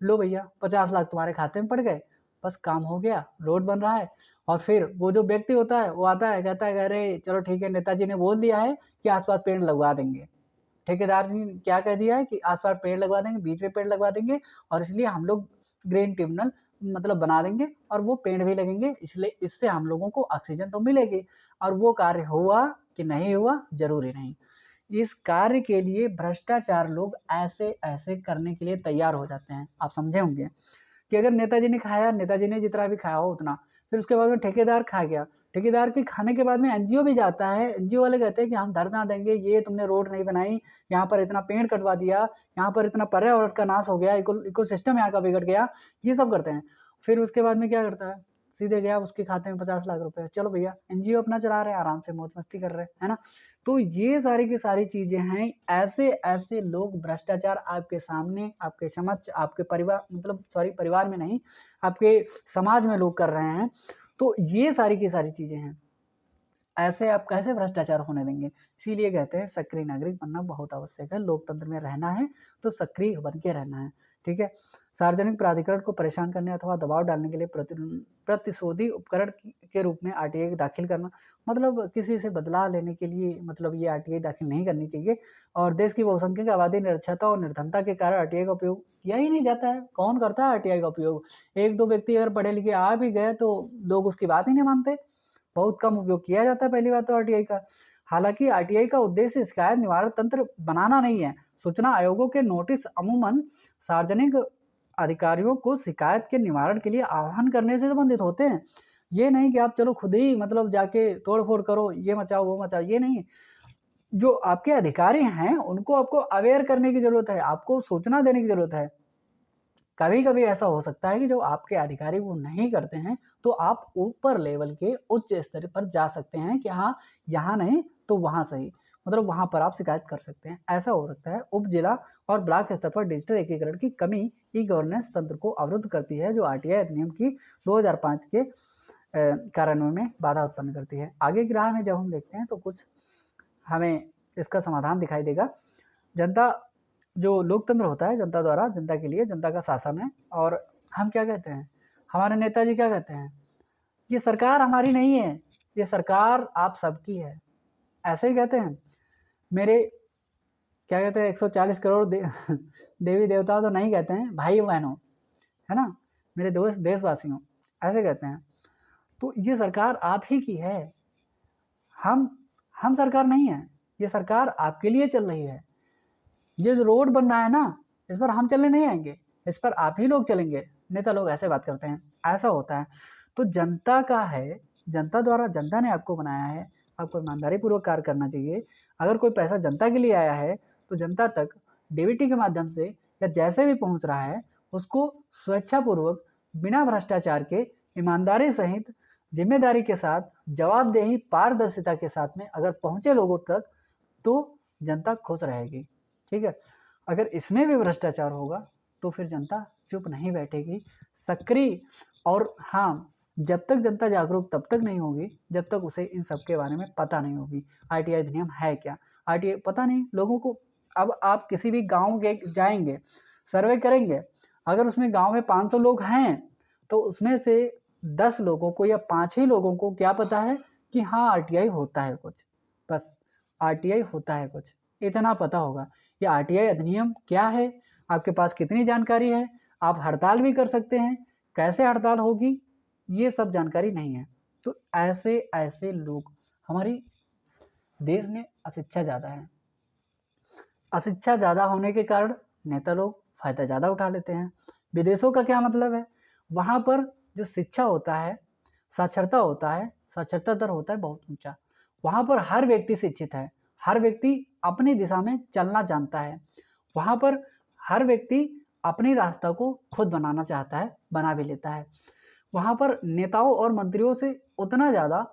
Speaker 1: लो भैया 50 लाख तुम्हारे खाते में पड़ गए, बस काम हो गया, रोड बन रहा है। और फिर वो जो व्यक्ति होता है वो आता है, कहता है अरे चलो ठीक है, नेताजी ने बोल दिया है कि आसपास पेड़ लगवा देंगे। ठेकेदार जी ने क्या कह दिया है कि आसपास पेड़ लगवा देंगे, बीच में पेड़ लगवा देंगे, और इसलिए हम लोग ग्रीन ट्रिब्यूनल मतलब बना देंगे, और वो पेड़ भी लगेंगे, इसलिए इससे हम लोगों को ऑक्सीजन तो मिलेगी। और वो कार्य हुआ कि नहीं हुआ, जरूरी नहीं। इस कार्य के लिए भ्रष्टाचार लोग ऐसे ऐसे करने के लिए तैयार हो जाते हैं। आप समझे होंगे कि अगर नेताजी ने खाया, नेताजी ने जितना भी खाया हो उतना, फिर उसके बाद में ठेकेदार खा गया, ठेकेदार के खाने के बाद में एनजीओ भी जाता है, एनजीओ वाले कहते हैं कि हम धरना देंगे, ये तुमने रोड नहीं बनाई, यहाँ पर इतना पेड़ कटवा दिया, यहाँ पर इतना पर्यावरण का नाश हो गया, इकोसिस्टम यहाँ का बिगड़ गया, ये सब करते हैं। फिर उसके बाद में क्या करता है, सीधे गया उसके खाते में 50 लाख रुपए, चलो भैया एनजीओ अपना चला रहे हैं, आराम से मौज मस्ती कर रहे हैं, है ना। तो ये सारी की सारी चीजें हैं, ऐसे ऐसे लोग भ्रष्टाचार आपके सामने, आपके समक्ष, आपके परिवार, मतलब सॉरी परिवार में नहीं, आपके समाज में लोग कर रहे हैं। तो ये सारी की सारी चीजें हैं, ऐसे आप कैसे भ्रष्टाचार होने देंगे। इसीलिए कहते हैं सक्रिय नागरिक बनना बहुत आवश्यक है, लोकतंत्र में रहना है तो सक्रिय बन के रहना है, ठीक है। सार्वजनिक प्राधिकरण को परेशान करने अथवा दबाव डालने के लिए प्रतिशोधी उपकरण के रूप में आरटीआई दाखिल करना, मतलब किसी से बदला लेने के लिए, मतलब ये आरटीआई दाखिल नहीं करनी चाहिए। और देश की बहुसंख्यक आबादी, निरक्षरता और निर्धनता के कारण आरटीआई का उपयोग किया ही नहीं जाता है। कौन करता है आरटीआई का उपयोग, एक दो व्यक्ति अगर पढ़े लिखे आ भी गए तो लोग उसकी बात ही नहीं मानते, बहुत कम उपयोग किया जाता है पहली बात तो आरटीआई का। हालांकि आरटीआई का उद्देश्य शिकायत निवारण तंत्र बनाना नहीं है। सूचना आयोगों के नोटिस अमूमन सार्वजनिक अधिकारियों को शिकायत के निवारण के लिए आह्वान करने से संबंधित होते हैं। ये नहीं कि आप चलो खुद ही मतलब जाके तोड़ फोड़ करो, ये मचाओ वो मचाओ, ये नहीं। जो आपके अधिकारी हैं उनको आपको अवेयर करने की जरूरत है, आपको सूचना देने की जरूरत है। कभी कभी ऐसा हो सकता है कि जो आपके अधिकारी वो नहीं करते हैं, तो आप ऊपर लेवल के उच्च स्तर पर जा सकते हैं कि हाँ यहाँ नहीं तो वहाँ सही, मतलब वहाँ पर आप शिकायत कर सकते हैं। ऐसा हो सकता है। उप जिला और ब्लॉक स्तर पर डिजिटल एकीकरण की कमी ई गवर्नेंस तंत्र को अवरुद्ध करती है, जो आरटीआई अधिनियम की 2005 के कार्यान्वयन में बाधा उत्पन्न करती है। आगे की राह में जब हम देखते हैं तो कुछ हमें इसका समाधान दिखाई देगा। जनता, जो लोकतंत्र होता है जनता द्वारा जनता के लिए, जनता का शासन है। और हम क्या कहते हैं, हमारे नेताजी क्या कहते हैं, ये सरकार हमारी नहीं है, ये सरकार आप सबकी है, ऐसे ही कहते हैं। मेरे क्या कहते हैं 140 करोड़ देवी देवता तो नहीं कहते हैं, भाई बहनों, है ना, मेरे दोस्त देशवासियों, ऐसे कहते हैं। तो ये सरकार आप ही की है, हम सरकार नहीं है, ये सरकार आपके लिए चल रही है। ये जो रोड बन रहा है ना, इस पर हम चलने नहीं आएंगे, इस पर आप ही लोग चलेंगे। नेता लोग ऐसे बात करते हैं, ऐसा होता है। तो जनता का है, जनता द्वारा, जनता ने आपको बनाया है, आपको ईमानदारी पूर्वक कार्य करना चाहिए। अगर कोई पैसा जनता के लिए आया है तो जनता तक डीबीटी के माध्यम से या जैसे भी पहुंच रहा है उसको स्वेच्छापूर्वक, बिना भ्रष्टाचार के, ईमानदारी सहित, जिम्मेदारी के साथ, जवाबदेही, पारदर्शिता के साथ में अगर पहुंचे लोगों तक तो जनता खुश रहेगी, ठीक है। अगर इसमें भी भ्रष्टाचार होगा तो फिर जनता चुप नहीं बैठेगी, सक्रिय। और हाँ, जब तक जनता जागरूक तब तक नहीं होगी जब तक उसे इन सब के बारे में पता नहीं होगी। आरटीआई अधिनियम है क्या, आरटीआई पता नहीं लोगों को। अब आप किसी भी गांव के जाएंगे, सर्वे करेंगे, अगर उसमें गांव में 500 लोग हैं तो उसमें से 10 लोगों को या 5 ही लोगों को क्या पता है कि हाँ आरटीआई होता है कुछ, बस आरटीआई होता है कुछ, इतना पता होगा। ये आरटीआई अधिनियम क्या है, आपके पास कितनी जानकारी है, आप हड़ताल भी कर सकते हैं, कैसे हड़ताल होगी, ये सब जानकारी नहीं है। तो ऐसे ऐसे लोग, हमारी देश में अशिक्षा ज़्यादा है, अशिक्षा ज़्यादा होने के कारण नेता लोग फ़ायदा ज़्यादा उठा लेते हैं। विदेशों का क्या मतलब है, वहाँ पर जो शिक्षा होता है, साक्षरता होता है, साक्षरता दर होता है बहुत ऊँचा। वहाँ पर हर व्यक्ति शिक्षित है, हर व्यक्ति अपनी दिशा में चलना जानता है। वहाँ पर हर व्यक्ति अपनी रास्ता को खुद बनाना चाहता है, बना भी लेता है। वहाँ पर नेताओं और मंत्रियों से उतना ज़्यादा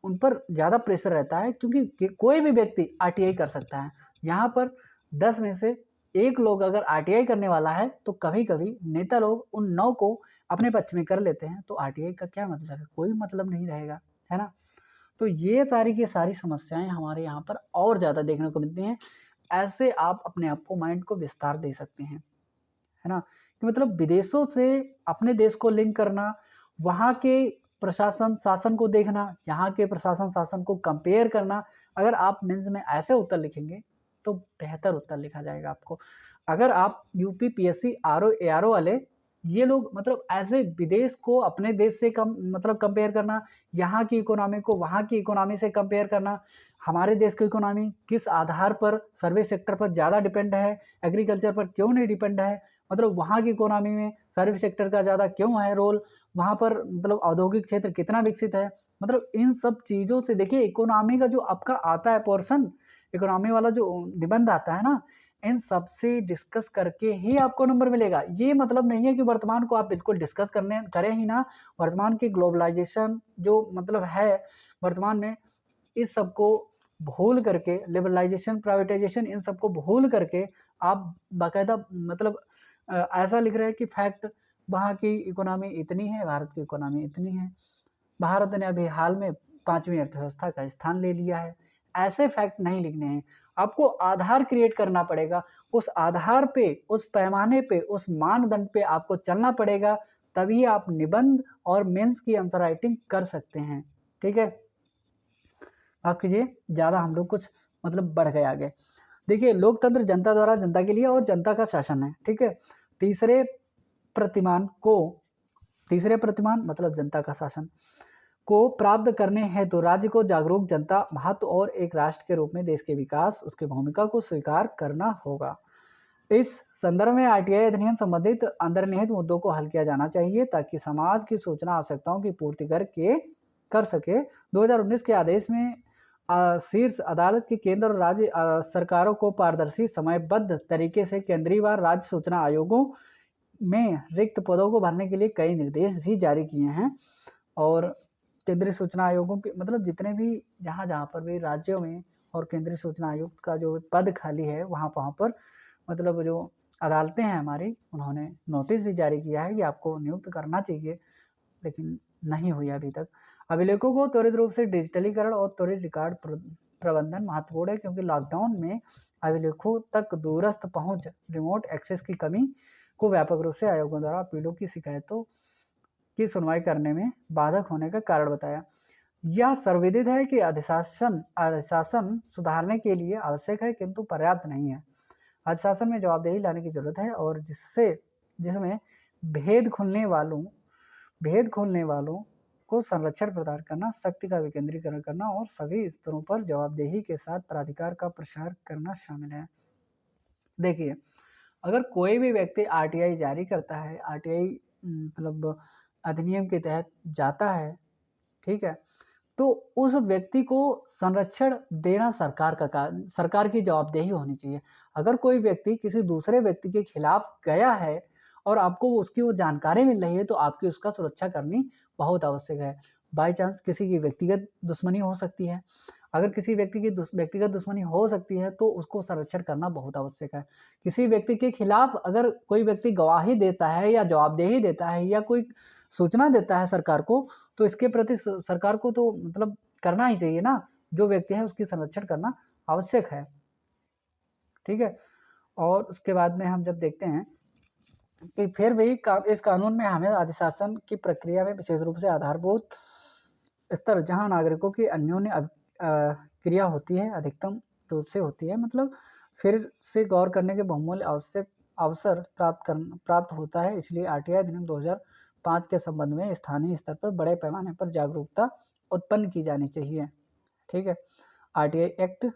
Speaker 1: उन पर ज़्यादा प्रेशर रहता है, क्योंकि कोई भी व्यक्ति आरटीआई कर सकता है। यहाँ पर 10 में से 1 लोग अगर आरटीआई करने वाला है, तो कभी-कभी नेता लोग उन 9 को अपने पक्ष में कर लेते हैं, तो आरटीआई का क्या मतलब है? कोई मतलब नहीं रहेगा, है ना? तो ये सारी की सारी समस्याएँ हमारे यहाँ पर और ज़्यादा देखने को मिलती हैं। ऐसे आप अपने आप को माइंड को विस्तार दे सकते हैं, है ना? कि मतलब विदेशों से अपने देश को लिंक करना, वहाँ के प्रशासन शासन को देखना, यहाँ के प्रशासन शासन को कंपेयर करना। अगर आप मेंस में ऐसे उत्तर लिखेंगे, तो बेहतर उत्तर लिखा जाएगा आपको। अगर आप यूपी पीएससी, आरओ, एआरओ वाले, ये लोग मतलब ऐसे विदेश को अपने देश से कम मतलब कंपेयर करना, यहाँ की इकोनॉमी को वहाँ की इकोनॉमी से कंपेयर करना, हमारे देश की इकोनॉमी किस आधार पर सर्विस सेक्टर पर ज़्यादा डिपेंड है, एग्रीकल्चर पर क्यों नहीं डिपेंड है, मतलब वहाँ की इकोनॉमी में सर्विस सेक्टर का ज़्यादा क्यों है रोल, वहाँ पर मतलब औद्योगिक क्षेत्र कितना विकसित है। मतलब इन सब चीज़ों से देखिए, इकोनॉमी का जो आपका आता है पोर्शन, इकोनॉमी वाला जो निबंध आता है ना, इन सब से डिस्कस करके ही आपको नंबर मिलेगा। ये मतलब नहीं है कि वर्तमान को आप बिल्कुल डिस्कस करने करें ही ना। वर्तमान की ग्लोबलाइजेशन जो मतलब है वर्तमान में, इस सब को भूल करके, लिबरलाइजेशन, प्राइवेटाइजेशन, इन सब को भूल करके आप बाकायदा मतलब ऐसा लिख रहे हैं कि फैक्ट वहाँ की इकोनॉमी इतनी है, भारत की इकोनॉमी इतनी है। भारत ने अभी हाल में 5वीं अर्थव्यवस्था का स्थान ले लिया है। ऐसे फैक्ट नहीं लिखने हैं, आपको आधार क्रिएट करना पड़ेगा। उस आधार पे, उस पैमाने पे, उस मानदंड पे आपको चलना पड़ेगा, तभी आप निबंध और मेंस की आंसर राइटिंग कर सकते हैं, ठीक है? माफ़ कीजिए, ज़्यादा हम लोग कुछ मतलब बढ़ गए आगे। देखिए, लोकतंत्र जनता द्वारा जनता के लिए और जनता का शासन है, ठीक है? तीसरे प्रतिमान को तीसरे प्रतिमान मतलब जनता का शासन को प्राप्त करने हेतु राज्य को जागरूक जनता महत्व और एक राष्ट्र के रूप में देश के विकास, उसकी भूमिका को स्वीकार करना होगा। इस संदर्भ में आरटीआई अधिनियम संबंधित अंतर्निहित मुद्दों को हल किया जाना चाहिए, ताकि समाज की सूचना आवश्यकताओं की पूर्ति कर सके। 2019 के आदेश में शीर्ष अदालत की केंद्र और राज्य सरकारों को पारदर्शी, समयबद्ध तरीके से केंद्रीय व राज्य सूचना आयोगों में रिक्त पदों को भरने के लिए कई निर्देश भी जारी किए हैं। और केंद्रीय सूचना आयोगों के मतलब जितने भी जहाँ पर भी राज्यों में और केंद्रीय सूचना आयोग का जो पद खाली है, वहाँ पर मतलब जो अदालतें हैं हमारी, उन्होंने नोटिस भी जारी किया है कि आपको नियुक्त करना चाहिए, लेकिन नहीं हुई अभी तक। अभिलेखों को त्वरित रूप से डिजिटलीकरण और त्वरित रिकॉर्ड प्रबंधन महत्वपूर्ण है, क्योंकि लॉकडाउन में अभिलेखों तक दूरस्थ पहुंच, रिमोट एक्सेस की कमी को व्यापक रूप से आयोगों द्वारा अपीलों की शिकायतों की सुनवाई करने में बाधक होने का कारण बताया। यह सर्वविदित है कि अधिशासन सुधारने के लिए आवश्यक है, किंतु पर्याप्त नहीं है। अधिशासन में जवाबदेही लाने की जरूरत है, और जिसमें भेद खोलने वालों को संरक्षण प्रदान करना, शक्ति का विकेंद्रीकरण करना और सभी स्तरों पर जवाबदेही के साथ प्राधिकार का प्रसार करना शामिल है। देखिए, अगर कोई भी व्यक्ति आरटीआई जारी करता है, आरटीआई मतलब अधिनियम के तहत जाता है, ठीक है, तो उस व्यक्ति को संरक्षण देना सरकार की जवाबदेही होनी चाहिए। अगर कोई व्यक्ति किसी दूसरे व्यक्ति के खिलाफ गया है और आपको उसकी वो जानकारी मिल रही है, तो आपकी उसका सुरक्षा करनी बहुत आवश्यक है। बाय चांस किसी की व्यक्तिगत दुश्मनी हो सकती है। अगर किसी व्यक्ति की व्यक्तिगत दुश्मनी हो सकती है, तो उसको संरक्षण करना बहुत आवश्यक है। किसी व्यक्ति के खिलाफ अगर कोई व्यक्ति गवाही देता है या जवाबदेही देता है या कोई सूचना देता है सरकार को, तो इसके प्रति सरकार को तो मतलब करना ही चाहिए ना, जो व्यक्ति है उसकी संरक्षण करना आवश्यक है, ठीक है। और उसके बाद में हम जब देखते हैं कि फिर भी इस कानून में हमें अधिशासन की प्रक्रिया में विशेष रूप से आधारभूत स्तर जहां नागरिकों की अन्योन्य क्रिया होती है, अधिकतम रूप से होती है, मतलब फिर से गौर करने के बहुमूल्य अवसर प्राप्त होता है। इसलिए आरटीआई अधिनियम 2005 के संबंध में स्थानीय स्तर पर बड़े पैमाने पर जागरूकता उत्पन्न की जानी चाहिए, ठीक है। आरटीआई एक्ट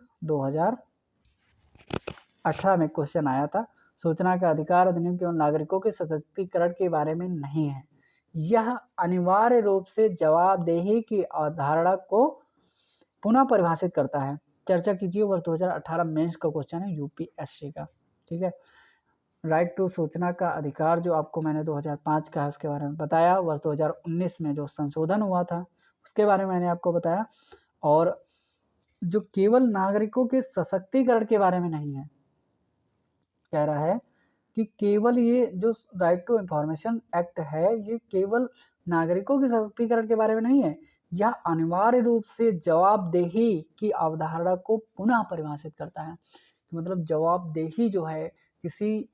Speaker 1: 2018 में क्वेश्चन आया था। सूचना का अधिकार अधिनियम केवल नागरिकों के सशक्तिकरण के बारे में नहीं है, यह अनिवार्य रूप से जवाबदेही की अवधारणा को पुनः परिभाषित करता है। चर्चा कीजिए, वर्ष 2018 मेंस का क्वेश्चन है यूपीएससी का। ठीक है, राइट टू सूचना का अधिकार जो आपको मैंने 2005 का है उसके बारे में बताया। वर्ष 2019 में जो संशोधन हुआ था उसके बारे में मैंने आपको बताया। और जो केवल नागरिकों के सशक्तिकरण के बारे में नहीं है, कह रहा है कि केवल ये जो राइट टू इंफॉर्मेशन एक्ट है ये केवल नागरिकों के सशक्तिकरण के बारे में नहीं है, यह अनिवार्य रूप से जवाबदेही की अवधारणा को पुनः परिभाषित करता है। मतलब जवाबदेही जो है, किसी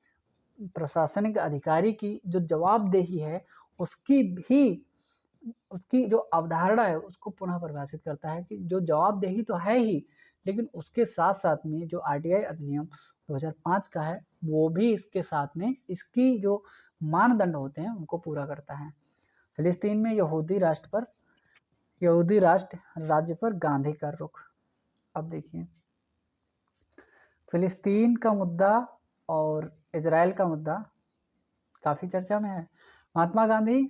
Speaker 1: प्रशासनिक अधिकारी की जो जवाबदेही है उसकी जो अवधारणा है उसको पुनः परिभाषित करता है कि जो जवाबदेही तो है ही, लेकिन उसके साथ साथ में जो आरटीआई अधिनियम 2005 का है वो भी इसके साथ में इसकी जो मानदंड होते हैं उनको पूरा करता है। फिलिस्तीन में यहूदी राष्ट्र राज्य पर गांधी का रुख। अब देखिए, फिलिस्तीन का मुद्दा और इजराइल का मुद्दा काफ़ी चर्चा में है। महात्मा गांधी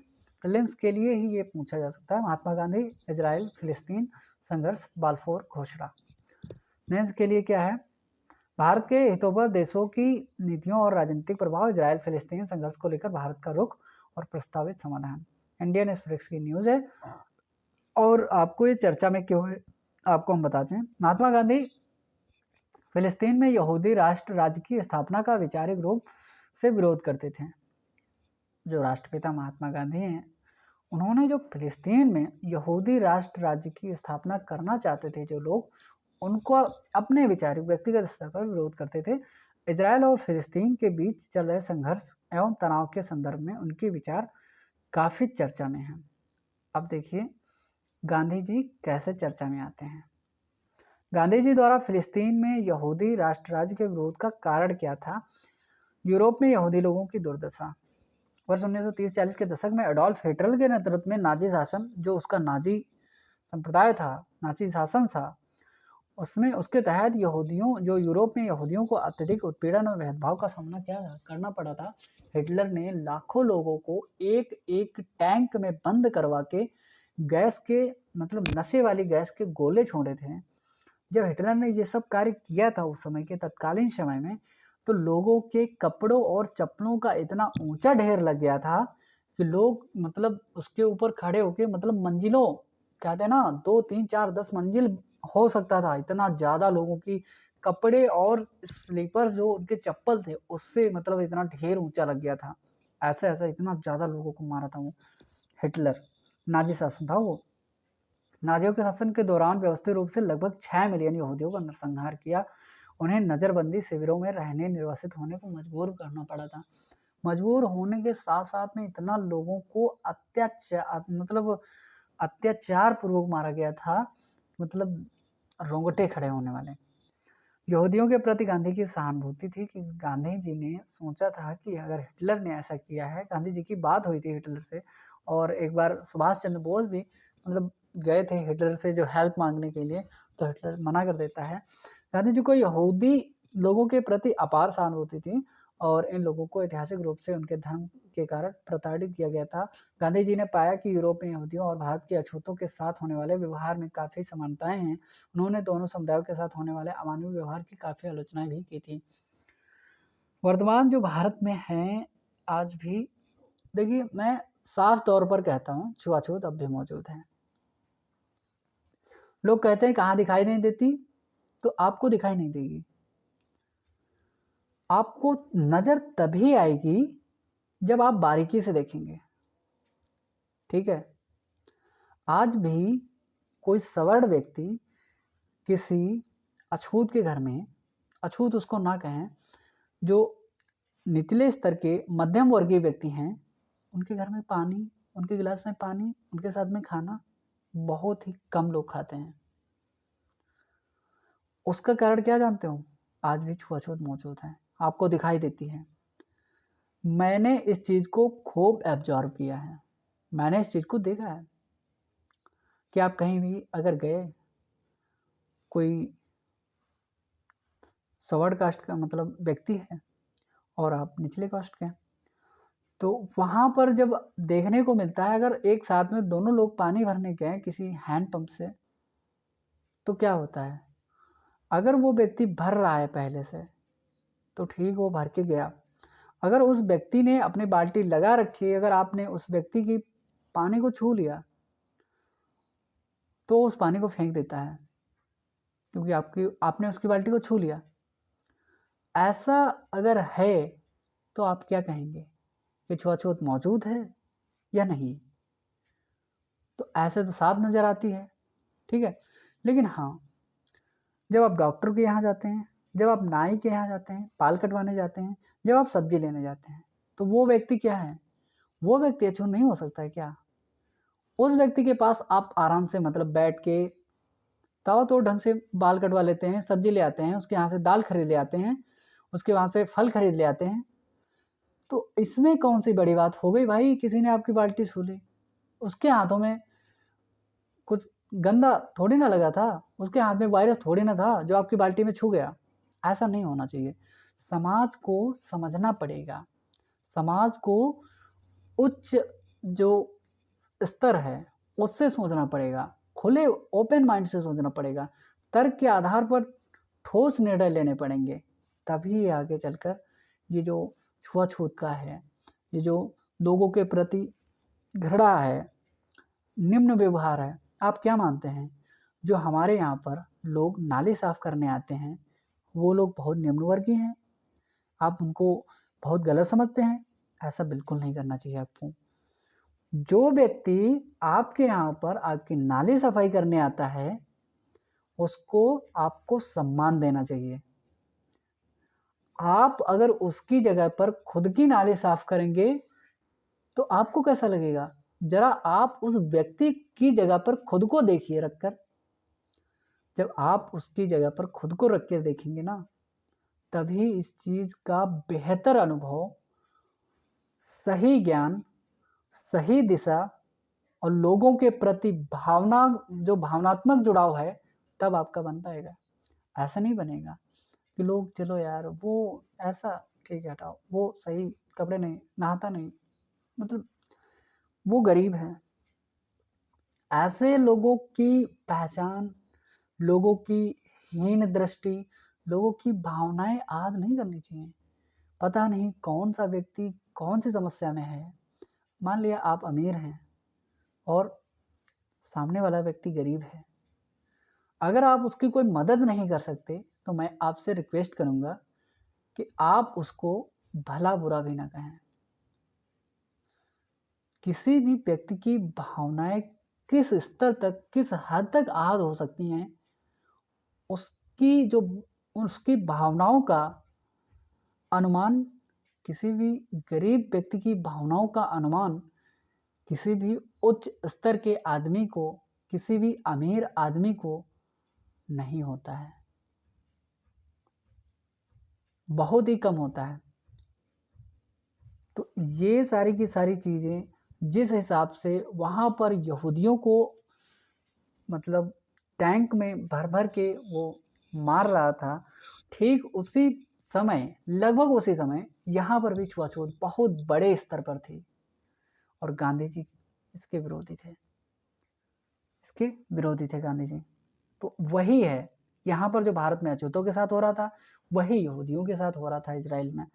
Speaker 1: प्रीलिम्स के लिए ही ये पूछा जा सकता है। महात्मा गांधी इजराइल फिलिस्तीन संघर्ष बाल्फोर घोषणा। मेंस के लिए क्या है, भारत के हितों पर देशों की नीतियों और राजनीतिक प्रभाव, इजराइल फिलिस्तीन संघर्ष को लेकर भारत का रुख और प्रस्तावित समाधान। इंडियन एक्सप्रेस की न्यूज़ है और आपको ये चर्चा में क्यों है आपको हम बताते हैं। महात्मा गांधी फिलिस्तीन में यहूदी राष्ट्र राज्य की स्थापना का वैचारिक रूप से विरोध करते थे। जो राष्ट्रपिता महात्मा गांधी हैं उन्होंने जो फिलिस्तीन में यहूदी राष्ट्र राज्य की स्थापना करना चाहते थे, जो लोग उनको अपने वैचारिक व्यक्तिगत स्तर पर विरोध करते थे। इजराइल और फिलिस्तीन के बीच चल रहे संघर्ष एवं तनाव के संदर्भ में उनके विचार काफ़ी चर्चा में हैं। अब देखिए गांधी जी कैसे चर्चा में आते हैं। गांधी जी द्वारा फिलिस्तीन में यहूदी राष्ट्र राज्य के विरोध का कारण क्या था? यूरोप में यहूदी लोगों की दुर्दशा। वर्ष 1930-40 के दशक में एडोल्फ हिटलर के नेतृत्व में नाजी शासन, जो उसका नाजी संप्रदाय था, नाजी शासन था, उसमें उसके तहत जो यूरोप में यहूदियों को अत्यधिक उत्पीड़न और भेदभाव का सामना करना पड़ा था। हिटलर ने लाखों लोगों को एक एक टैंक में बंद करवा के गैस के नशे वाली गैस के गोले छोड़े थे। जब हिटलर ने ये सब कार्य किया था उस समय के तत्कालीन समय में, तो लोगों के कपड़ों और चप्पलों का इतना ऊंचा ढेर लग गया था कि लोग उसके ऊपर खड़े होके मंजिलों, कहते हैं ना 2, 3, 4, 10 मंजिल हो सकता था। इतना ज़्यादा लोगों की कपड़े और स्लीपर जो उनके चप्पल थे उससे इतना ढेर ऊंचा लग गया था। ऐसा इतना ज़्यादा लोगों को मारा था वो हिटलर। नाजी शासन था वो। नाजियों के शासन के दौरान व्यवस्थित रूप से लगभग 6 मिलियन यहूदियों का नरसंहार किया। उन्हें नज़रबंदी शिविरों में रहने, निर्वासित होने को मजबूर करना पड़ा था। मजबूर होने के साथ साथ में इतना लोगों को अत्याचार पूर्वक मारा गया था, रोंगटे खड़े होने वाले। यहूदियों के प्रति गांधी की सहानुभूति थी कि गांधी जी ने सोचा था कि अगर हिटलर ने ऐसा किया है, गांधी जी की बात हुई थी हिटलर से, और एक बार सुभाष चंद्र बोस भी गए थे हिटलर से जो हेल्प मांगने के लिए, तो हिटलर मना कर देता है। गांधी जी को यहूदी लोगों के प्रति अपार सहानुभूति थी और इन लोगों को ऐतिहासिक रूप से उनके धर्म के कारण प्रताड़ित किया गया था। गांधी जी ने पाया कि यूरोप में यहूदियों और भारत के अछूतों के साथ होने वाले व्यवहार में काफ़ी समानताएं हैं। उन्होंने दोनों समुदायों के साथ होने वाले अमानवीय व्यवहार की काफ़ी आलोचना भी की थी। वर्तमान जो भारत में है आज भी, देखिए मैं साफ तौर पर कहता हूँ, छुआछूत अब भी मौजूद है। लोग कहते हैं कहाँ दिखाई नहीं देती, तो आपको दिखाई नहीं देगी। आपको नज़र तभी आएगी जब आप बारीकी से देखेंगे। ठीक है, आज भी कोई सवर्ण व्यक्ति किसी अछूत के घर में, अछूत उसको ना कहें, जो निचले स्तर के मध्यम वर्गीय व्यक्ति हैं, उनके घर में पानी, उनके गिलास में पानी, उनके साथ में खाना बहुत ही कम लोग खाते हैं। उसका कारण क्या जानते हो? आज भी छुआछूत मौजूद है, आपको दिखाई देती है। मैंने इस चीज़ को खूब एब्जॉर्व किया है, मैंने इस चीज़ को देखा है कि आप कहीं भी अगर गए, कोई सवर्ड कास्ट का मतलब व्यक्ति है और आप निचले कास्ट के हैं, तो वहाँ पर जब देखने को मिलता है अगर एक साथ में दोनों लोग पानी भरने गए किसी हैंड पंप से, तो क्या होता है, अगर वो व्यक्ति भर रहा है पहले से तो ठीक, वो भर के गया। अगर उस व्यक्ति ने अपनी बाल्टी लगा रखी है, अगर आपने उस व्यक्ति की पानी को छू लिया तो उस पानी को फेंक देता है, क्योंकि आपने उसकी बाल्टी को छू लिया। ऐसा अगर है तो आप क्या कहेंगे कि छुआछूत मौजूद है या नहीं? तो ऐसे तो साफ नज़र आती है, ठीक है। लेकिन हाँ, जब आप डॉक्टर के यहाँ जाते हैं, जब आप नाई के यहाँ जाते हैं, बाल कटवाने जाते हैं, जब आप सब्जी लेने जाते हैं, तो वो व्यक्ति क्या है, वो व्यक्ति अछूत नहीं हो सकता है क्या? उस व्यक्ति के पास आप आराम से मतलब बैठ के ताव तो ढंग से बाल कटवा लेते हैं, सब्जी ले आते हैं, उसके यहाँ से दाल खरीद ले आते हैं, उसके वहाँ से फल खरीद ले आते हैं। तो इसमें कौन सी बड़ी बात हो गई भाई, किसी ने आपकी बाल्टी छू ली, उसके हाथों में कुछ गंदा थोड़ी ना लगा था, उसके हाथ में वायरस थोड़ी ना था जो आपकी बाल्टी में छू गया। ऐसा नहीं होना चाहिए। समाज को समझना पड़ेगा, समाज को उच्च जो स्तर है उससे सोचना पड़ेगा, खुले ओपन माइंड से सोचना पड़ेगा, तर्क के आधार पर ठोस निर्णय लेने पड़ेंगे, तभी आगे चलकर ये जो छुआछूत का है, ये जो लोगों के प्रति घृणा है, निम्न व्यवहार है। आप क्या मानते हैं जो हमारे यहाँ पर लोग नाली साफ करने आते हैं वो लोग बहुत निम्न वर्गीय हैं? आप उनको बहुत गलत समझते हैं? ऐसा बिल्कुल नहीं करना चाहिए आपको। जो व्यक्ति आपके यहाँ पर आपकी नाली सफाई करने आता है उसको आपको सम्मान देना चाहिए। आप अगर उसकी जगह पर खुद की नाली साफ करेंगे तो आपको कैसा लगेगा? जरा आप उस व्यक्ति की जगह पर खुद को देखिए रखकर। जब आप उसकी जगह पर खुद को रख के देखेंगे ना, तभी इस चीज़ का बेहतर अनुभव, सही ज्ञान, सही दिशा और लोगों के प्रति जो भावनात्मक जुड़ाव है तब आपका बन पाएगा। ऐसा नहीं बनेगा कि लोग चलो यार वो ऐसा ठीक है हटाओ, वो सही कपड़े नहीं, नहाता नहीं, मतलब वो गरीब है। ऐसे लोगों की पहचान, लोगों की हीन दृष्टि, लोगों की भावनाएं आग नहीं करनी चाहिए। पता नहीं कौन सा व्यक्ति कौन सी समस्या में है। मान लिया आप अमीर हैं और सामने वाला व्यक्ति गरीब है, अगर आप उसकी कोई मदद नहीं कर सकते तो मैं आपसे रिक्वेस्ट करूंगा कि आप उसको भला बुरा भी ना कहें। किसी भी व्यक्ति की भावनाएं किस स्तर तक, किस हद तक आहत हो सकती हैं, उसकी भावनाओं का अनुमान, किसी भी गरीब व्यक्ति की भावनाओं का अनुमान किसी भी उच्च स्तर के आदमी को, किसी भी अमीर आदमी को नहीं होता है, बहुत ही कम होता है। तो ये सारी की सारी चीज़ें जिस हिसाब से वहाँ पर यहूदियों को मतलब टैंक में भर भर के वो मार रहा था, ठीक उसी समय, लगभग उसी समय यहाँ पर भी छुआछूत बहुत बड़े स्तर पर थी और गांधी जी इसके विरोधी थे, इसके विरोधी थे गांधी जी। तो वही है यहाँ पर जो भारत में अछूतों के साथ हो रहा था वही यहूदियों के साथ हो रहा था इजराइल में।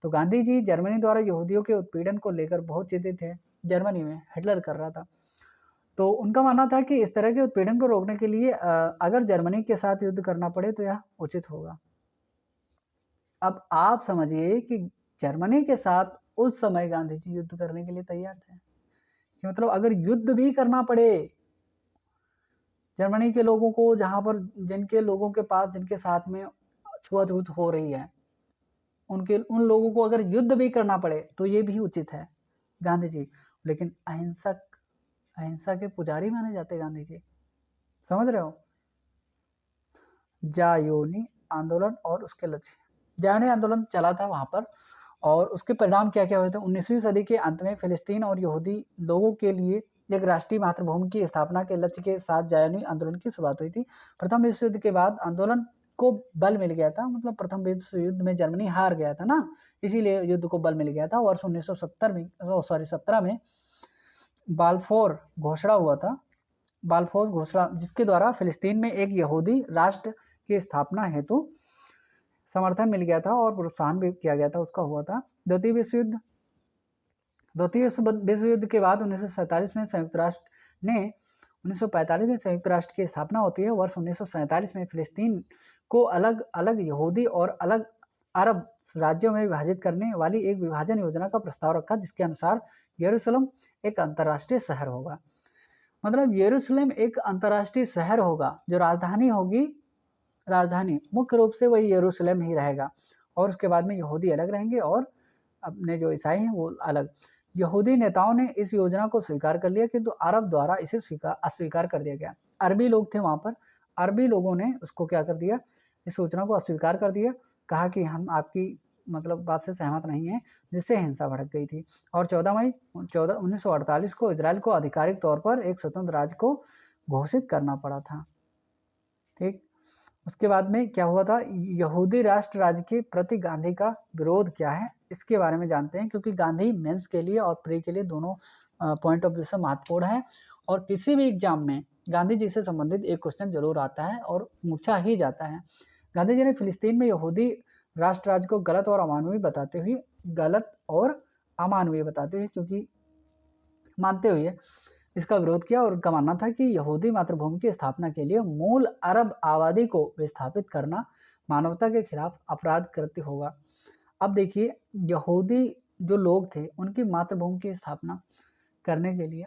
Speaker 1: तो गांधी जी जर्मनी द्वारा यहूदियों के उत्पीड़न को लेकर बहुत चिंतित थे। जर्मनी में हिटलर कर रहा था, तो उनका मानना था कि इस तरह के उत्पीड़न को रोकने के लिए अगर जर्मनी के साथ युद्ध करना पड़े तो यह उचित होगा। अब आप समझिए कि जर्मनी के साथ उस समय गांधी जी युद्ध करने के लिए तैयार थे, कि मतलब अगर युद्ध भी करना पड़े जर्मनी के लोगों को, जहाँ पर जिनके लोगों के पास, जिनके साथ में छुआछूत हो रही है, उन लोगों को अगर युद्ध भी करना पड़े तो ये भी उचित है गांधी जी। लेकिन अहिंसा के पुजारी माने जाते गांधी जी, समझ रहे हो? जायोनी आंदोलन और उसके लक्ष्य, जायोनी आंदोलन चला था वहाँ पर और उसके परिणाम क्या क्या हुए थे। 19वीं सदी के अंत में फिलिस्तीन और यहूदी लोगों के लिए एक राष्ट्रीय मातृभूमि की स्थापना के लक्ष्य के साथ जायोनी आंदोलन की शुरुआत हुई थी। प्रथम विश्व युद्ध के बाद आंदोलन को बल मिल गया था, मतलब प्रथम विश्व युद्ध में जर्मनी हार गया था ना, इसीलिए युद्ध को बल मिल गया था। वर्ष 1970 में 17 में बाल्फोर घोषणा हुआ था, बाल्फोर घोषणा, जिसके द्वारा फिलिस्तीन में एक यहूदी राष्ट्र की स्थापना हेतु समर्थन मिल गया था और प्रोत्साहन भी किया गया था, उसका हुआ था। द्वितीय विश्व युद्ध के बाद 1947 में संयुक्त राष्ट्र ने 1945 में संयुक्त राष्ट्र की स्थापना होती है। वर्ष 1947 में फिलिस्तीन को अलग अलग यहूदी और अलग अरब राज्यों में विभाजित करने वाली एक विभाजन योजना का प्रस्ताव रखा, जिसके अनुसार यरूशलेम एक अंतर्राष्ट्रीय शहर होगा। मतलब यरूशलेम एक अंतर्राष्ट्रीय शहर होगा, जो राजधानी होगी, राजधानी मुख्य रूप से वही यरूशलेम ही रहेगा, और उसके बाद में यहूदी अलग रहेंगे और अपने जो ईसाई हैं वो अलग। यहूदी नेताओं ने इस योजना को स्वीकार कर लिया, किंतु अरब द्वारा इसे अस्वीकार कर दिया गया। अरबी लोग थे वहाँ पर, अरबी लोगों ने उसको क्या कर दिया, इस योजना को अस्वीकार कर दिया, कहा कि हम आपकी मतलब बात से सहमत नहीं है, जिससे हिंसा भड़क गई थी। और 14 मई 1948 को इजराइल को आधिकारिक तौर पर एक स्वतंत्र राज्य को घोषित करना पड़ा था। ठीक, उसके बाद में क्या हुआ था, यहूदी राष्ट्र राज्य के प्रति गांधी का विरोध क्या है, इसके बारे में जानते हैं, क्योंकि गांधी मेंस के लिए और प्री के लिए दोनों पॉइंट ऑफ व्यू से महत्वपूर्ण है, और किसी भी एग्जाम में गांधी जी से संबंधित एक क्वेश्चन जरूर आता है और पूछा ही जाता है। गांधी जी ने फिलिस्तीन में यहूदी राष्ट्र राज्य को गलत और अमानवीय बताते हुए क्योंकि मानते हुए इसका विरोध किया, और उनका मानना था कि यहूदी मातृभूमि की स्थापना के लिए मूल अरब आबादी को विस्थापित करना मानवता के खिलाफ अपराध कृत्य होगा। अब देखिए, यहूदी जो लोग थे उनकी मातृभूमि की स्थापना करने के लिए,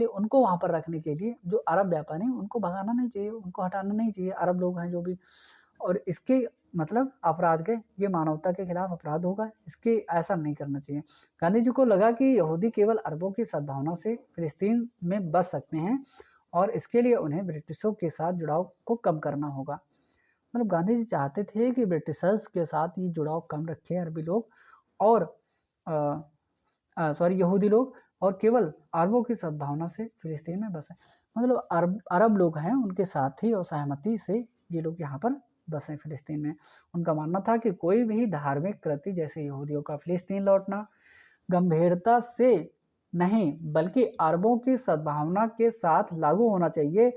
Speaker 1: उनको वहाँ पर रखने के लिए जो अरब व्यापारी, उनको भगाना नहीं चाहिए, उनको हटाना नहीं चाहिए, अरब लोग हैं जो भी, और इसके मतलब अपराध के, ये मानवता के खिलाफ अपराध होगा, इसके ऐसा नहीं करना चाहिए। गांधी जी को लगा कि यहूदी केवल अरबों की सद्भावना से फिलिस्तीन में बस सकते हैं, और इसके लिए उन्हें ब्रिटिशों के साथ जुड़ाव को कम करना होगा। मतलब गांधी जी चाहते थे कि ब्रिटिशर्स के साथ ये जुड़ाव कम रखें अरबी लोग, और यहूदी लोग, और केवल अरबों की सद्भावना से फिलिस्तीन में बसें। मतलब अरब लोग हैं, उनके साथ ही और सहमति से ये लोग यहाँ पर बसें फिलिस्तीन में। उनका मानना था कि कोई भी धार्मिक कृति जैसे यहूदियों का फिलिस्तीन लौटना गंभीरता से नहीं बल्कि अरबों की सद्भावना के साथ लागू होना चाहिए।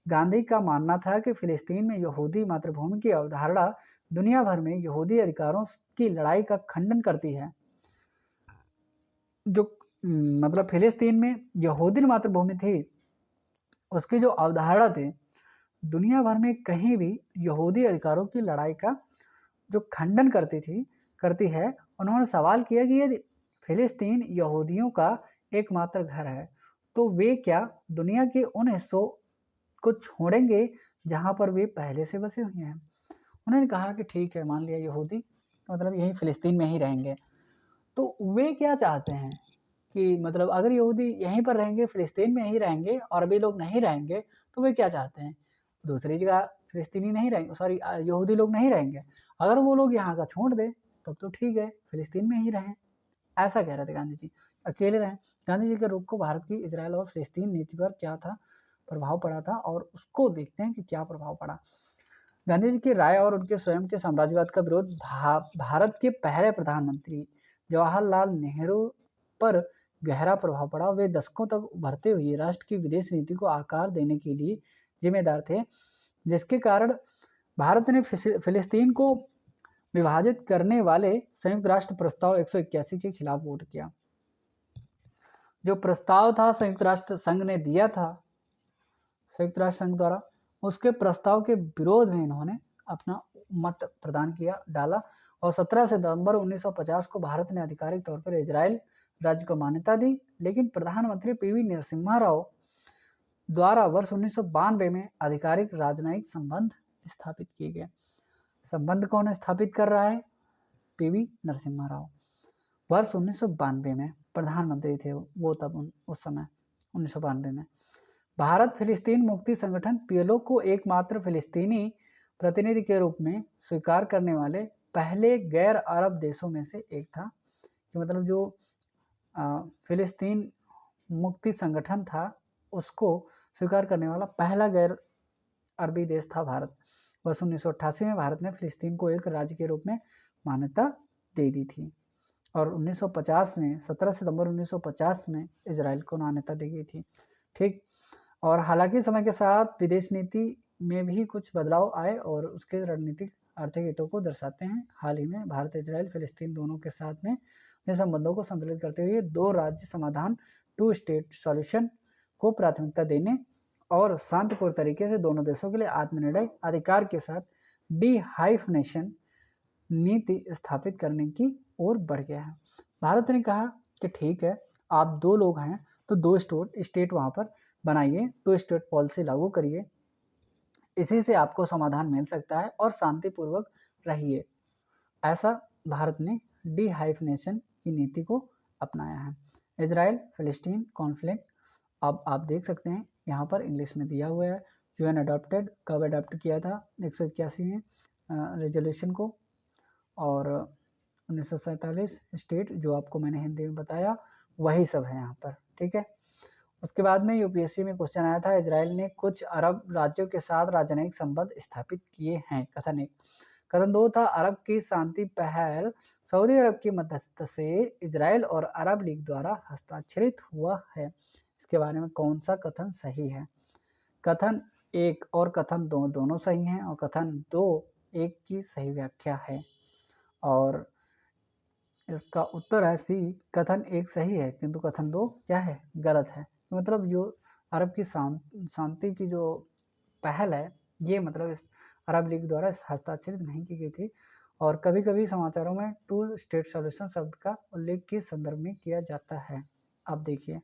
Speaker 1: गांधी का मानना था कि फिलिस्तीन में यहूदी मातृभूमि की अवधारणा दुनिया भर में यहूदी अधिकारों की लड़ाई का खंडन करती है। जो मतलब फिलिस्तीन में यहूदी मातृभूमि थी, उसकी जो अवधारणा थी दुनिया भर में कहीं भी यहूदी अधिकारों की लड़ाई का जो खंडन करती है। उन्होंने सवाल किया कि यदि फिलिस्तीन यहूदियों का एकमात्र घर है, तो वे क्या दुनिया के उन हिस्सों को छोड़ेंगे जहां पर वे पहले से बसे हुए हैं। उन्होंने कहा कि ठीक है, मान लिया यहूदी मतलब यही फिलिस्तीन में ही रहेंगे, तो वे क्या चाहते हैं कि मतलब अगर यहूदी यहीं पर रहेंगे, फिलिस्तीन में ही रहेंगे, और अरबी लोग नहीं रहेंगे, तो वे क्या चाहते हैं, दूसरी जगह फिलिस्तीनी नहीं रहेंगे, यहूदी लोग नहीं रहेंगे, अगर वो लोग यहाँ का छोड़ दे तब तो ठीक है, फिलिस्तीन में ही रहें, ऐसा कह रहे थे गांधी जी, अकेले रहें। गांधी जी के रुख को भारत की इजराइल और फिलिस्तीन नीति पर क्या था प्रभाव पड़ा था, और उसको देखते हैं कि क्या प्रभाव पड़ा। गांधी जी की राय और उनके स्वयं के साम्राज्यवाद का विरोध भारत के पहले प्रधानमंत्री जवाहरलाल नेहरू पर गहरा प्रभाव पड़ा। वे दशकों तक उभरते हुए राष्ट्र की विदेश नीति को आकार देने के लिए जिम्मेदार थे, जिसके कारण भारत ने फिलिस्तीन को विभाजित करने वाले संयुक्त राष्ट्र प्रस्ताव 181 के खिलाफ वोट किया। जो प्रस्ताव था संयुक्त राष्ट्र संघ ने दिया था, संयुक्त राष्ट्र संघ द्वारा, उसके प्रस्ताव के विरोध में इन्होंने अपना मत प्रदान किया, डाला, और 17 सितंबर 1950 को भारत ने आधिकारिक तौर पर इजराइल राज्य को मान्यता दी। लेकिन प्रधानमंत्री पीवी नरसिम्हा राव द्वारा वर्ष 1992 में आधिकारिक राजनयिक संबंध स्थापित किए गए। संबंध कौन स्थापित कर रहा है, पीवी नरसिम्हा राव। वर्ष 1992 में प्रधानमंत्री थे वो तब, उस समय 1992 में भारत फिलिस्तीन मुक्ति संगठन पीएलओ को एकमात्र फिलिस्तीनी प्रतिनिधि के रूप में स्वीकार करने वाले पहले गैर अरब देशों में से एक था। कि मतलब जो फिलिस्तीन मुक्ति संगठन था उसको स्वीकार करने वाला पहला गैर अरबी देश था भारत। वर्ष 1988 में भारत ने फिलिस्तीन को एक राज्य के रूप में मान्यता दे दी थी और 1950 में 17 सितंबर 1950 में इजराइल को मान्यता दी गई थी। ठीक, और हालांकि समय के साथ विदेश नीति में भी कुछ बदलाव आए और उसके रणनीतिक आर्थिक हितों को दर्शाते हैं। हाल ही में भारत, इजराइल, फिलिस्तीन दोनों के साथ में अपने संबंधों को संतुलित करते हुए दो राज्य समाधान, टू स्टेट सॉल्यूशन को प्राथमिकता देने और शांतिपूर्ण तरीके से दोनों देशों के लिए आत्मनिर्णय अधिकार के साथ डीहाइफनेशन नीति स्थापित करने की ओर बढ़ गया है। भारत ने कहा कि ठीक है, आप दो लोग हैं तो दो स्टेट वहाँ पर बनाइए, टू स्टेट पॉलिसी लागू करिए, इसी से आपको समाधान मिल सकता है और शांतिपूर्वक रहिए। ऐसा भारत ने डीहाइफनेशन की नीति को अपनाया है। इजराइल फिलिस्तीन कॉन्फ्लिक्ट, अब आप देख सकते हैं यहाँ पर इंग्लिश में दिया हुआ है। यूएन अडॉप्टेड, कब अडॉप्ट किया था 181 में रेजोल्यूशन को, और 1947 स्टेट जो आपको मैंने हिंदी में बताया वही सब है यहाँ पर। ठीक है, उसके बाद में यूपीएससी में क्वेश्चन आया था, इजराइल ने कुछ अरब राज्यों के साथ राजनयिक संबंध स्थापित किए हैं। कथन 1। कथन 2 था, अरब की शांति पहल सऊदी अरब की मध्यस्थता से इजराइल और अरब लीग द्वारा हस्ताक्षरित हुआ है। इसके बारे में कौन सा कथन सही है? कथन 1 और कथन 2 दोनों सही हैं और कथन 2 एक की सही व्याख्या है और इसका उत्तर है सी, कथन 1 सही है किंतु कथन 2 क्या है? गलत है। मतलब जो अरब की शांति की जो पहल है, ये मतलब इस अरब लीग द्वारा हस्ताक्षरित नहीं की गई थी और कभी कभी समाचारों में टू स्टेट सॉल्यूशन शब्द का उल्लेख किस संदर्भ में किया जाता है? आप देखिए,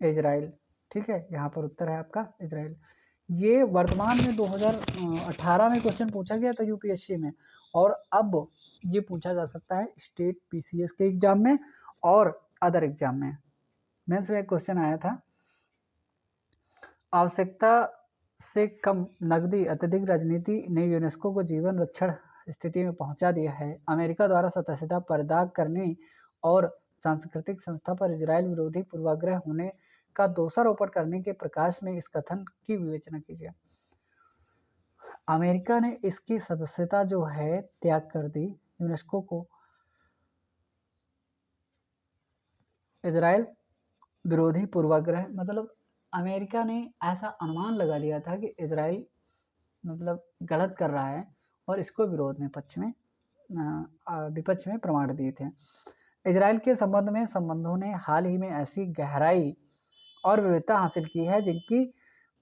Speaker 1: इजराइल। ठीक है, यहाँ पर उत्तर है आपका इजराइल। ये वर्तमान में 2018 में क्वेश्चन पूछा गया था यूपीएससी में और अब ये पूछा जा सकता है स्टेट पीसीएस के एग्जाम में और अदर एग्जाम में। मेंस में एक क्वेश्चन आया था, आवश्यकता से कम नकदी अत्यधिक राजनीति ने यूनेस्को को जीवन रक्षण स्थिति में पहुंचा दिया है। अमेरिका द्वारा सदस्यता परित्याग करने और सांस्कृतिक संस्था पर इजराइल विरोधी पूर्वाग्रह होने का दोषारोपण करने के प्रकाश में इस कथन की विवेचना कीजिए। अमेरिका ने इसकी सदस्यता जो है त्याग कर दी यूनेस्को को। इजराइल विरोधी पूर्वाग्रह मतलब अमेरिका ने ऐसा अनुमान लगा लिया था कि इजराइल मतलब गलत कर रहा है और इसको विरोध में विपक्ष में प्रमाण दिए थे। इजराइल के संबंधों ने हाल ही में ऐसी गहराई और विविधता हासिल की है जिनकी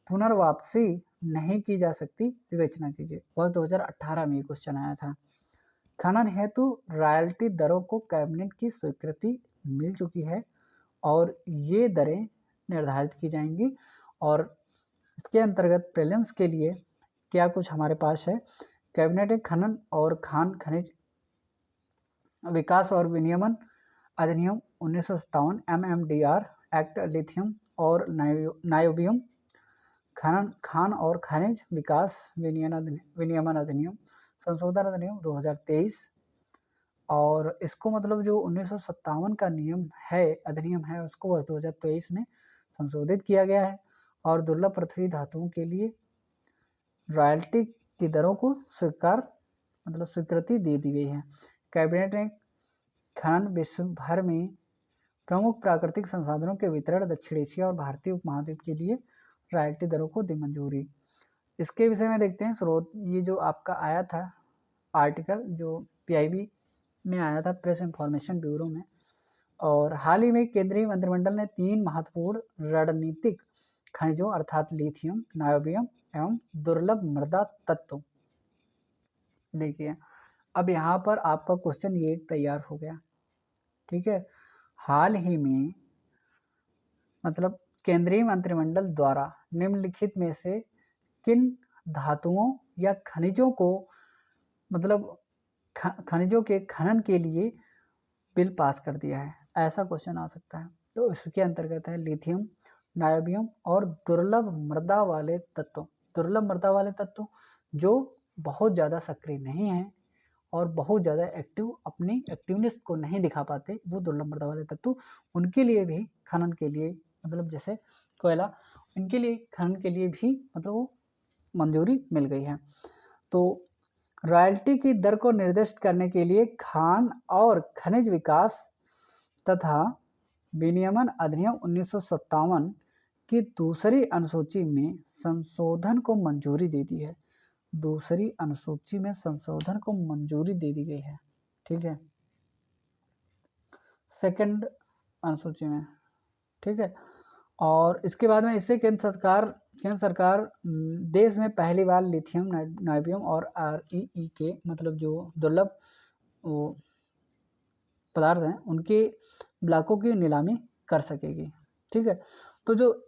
Speaker 1: पुनर्वापसी नहीं की जा सकती। विवेचना कीजिए। वर्ष 2018 में क्वेश्चन आया था, खनन हेतु रॉयल्टी दरों को कैबिनेट की स्वीकृति मिल चुकी है और ये दरें निर्धारित की जाएंगी और इसके अंतर्गत प्रीलिम्स के लिए क्या कुछ हमारे पास है। कैबिनेट ने खनन और खनिज विकास और विनियमन अधिनियम 1957, MMDR एक्ट, लिथियम और नायोबियम, खान और खनिज विकास विनियमन अधिनियम संशोधन अधिनियम 2023 और इसको मतलब जो 1957 का नियम है, अधिनियम है, उसको वर्ष 2023 में संशोधित किया गया है और दुर्लभ पृथ्वी धातुओं के लिए रॉयल्टी की दरों को स्वीकृति दे दी गई है। कैबिनेट ने खनन विश्व भर में प्रमुख प्राकृतिक संसाधनों के वितरण दक्षिण एशिया और भारतीय उपमहाद्वीप के लिए रॉयल्टी दरों को दी मंजूरी। इसके विषय में देखते हैं स्रोत। ये जो आपका आया था आर्टिकल जो PIB में आया था, प्रेस इंफॉर्मेशन ब्यूरो में, और हाल ही में केंद्रीय मंत्रिमंडल ने 3 महत्वपूर्ण रणनीतिक खनिजों अर्थात लिथियम, नायोबियम एवं दुर्लभ मृदा तत्व। देखिए, अब यहाँ पर आपका क्वेश्चन ये तैयार हो गया। ठीक है, हाल ही में मतलब केंद्रीय मंत्रिमंडल द्वारा निम्नलिखित में से किन धातुओं या खनिजों को मतलब खनिजों के खनन के लिए बिल पास कर दिया है? ऐसा क्वेश्चन आ सकता है। तो इसके अंतर्गत है लिथियम, नायोबियम और दुर्लभ मृदा वाले तत्व। दुर्लभ मृदा वाले तत्व जो बहुत ज़्यादा सक्रिय नहीं हैं और बहुत ज़्यादा अपनी एक्टिवनेस को नहीं दिखा पाते, वो दुर्लभ मृदा वाले तत्व, उनके लिए भी खनन के लिए मतलब जैसे कोयला, इनके लिए खनन के लिए भी मतलब वो मंजूरी मिल गई है। तो रॉयल्टी की दर को निर्दिष्ट करने के लिए खान और खनिज विकास तथा विनियमन अधिनियम 1957 की दूसरी अनुसूची में संशोधन को मंजूरी दे दी है। दूसरी अनुसूची में संशोधन को मंजूरी दे दी गई है, ठीक है, सेकंड अनुसूची में, ठीक है। और इसके बाद में इससे केंद्र सरकार देश में पहली बार लिथियम नाइट्रियम और REE के मतलब जो दुर्लभ पदार्थ हैं उनके ब्लॉकों की नीलामी कर सकेगी, ठीक है। तो जो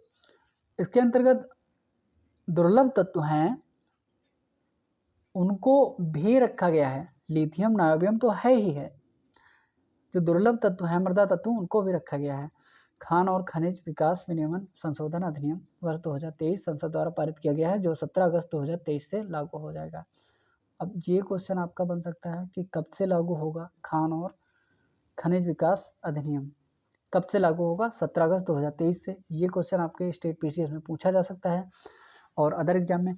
Speaker 1: इसके अंतर्गत दुर्लभ तत्व हैं उनको भी रखा गया है। लिथियम नायोबियम तो है ही है, जो दुर्लभ तत्व हैं मृदा तत्व उनको भी रखा गया है। खान और खनिज विकास विनियमन संशोधन अधिनियम वर्ष 2023 संसद द्वारा पारित किया गया है, जो 17 अगस्त 2023 से लागू हो जाएगा। अब ये क्वेश्चन आपका बन सकता है कि कब से लागू होगा खान और खनिज विकास अधिनियम, कब से लागू होगा? 17 अगस्त 2023 से। ये क्वेश्चन आपके स्टेट PCS में पूछा जा सकता है और अदर एग्जाम में।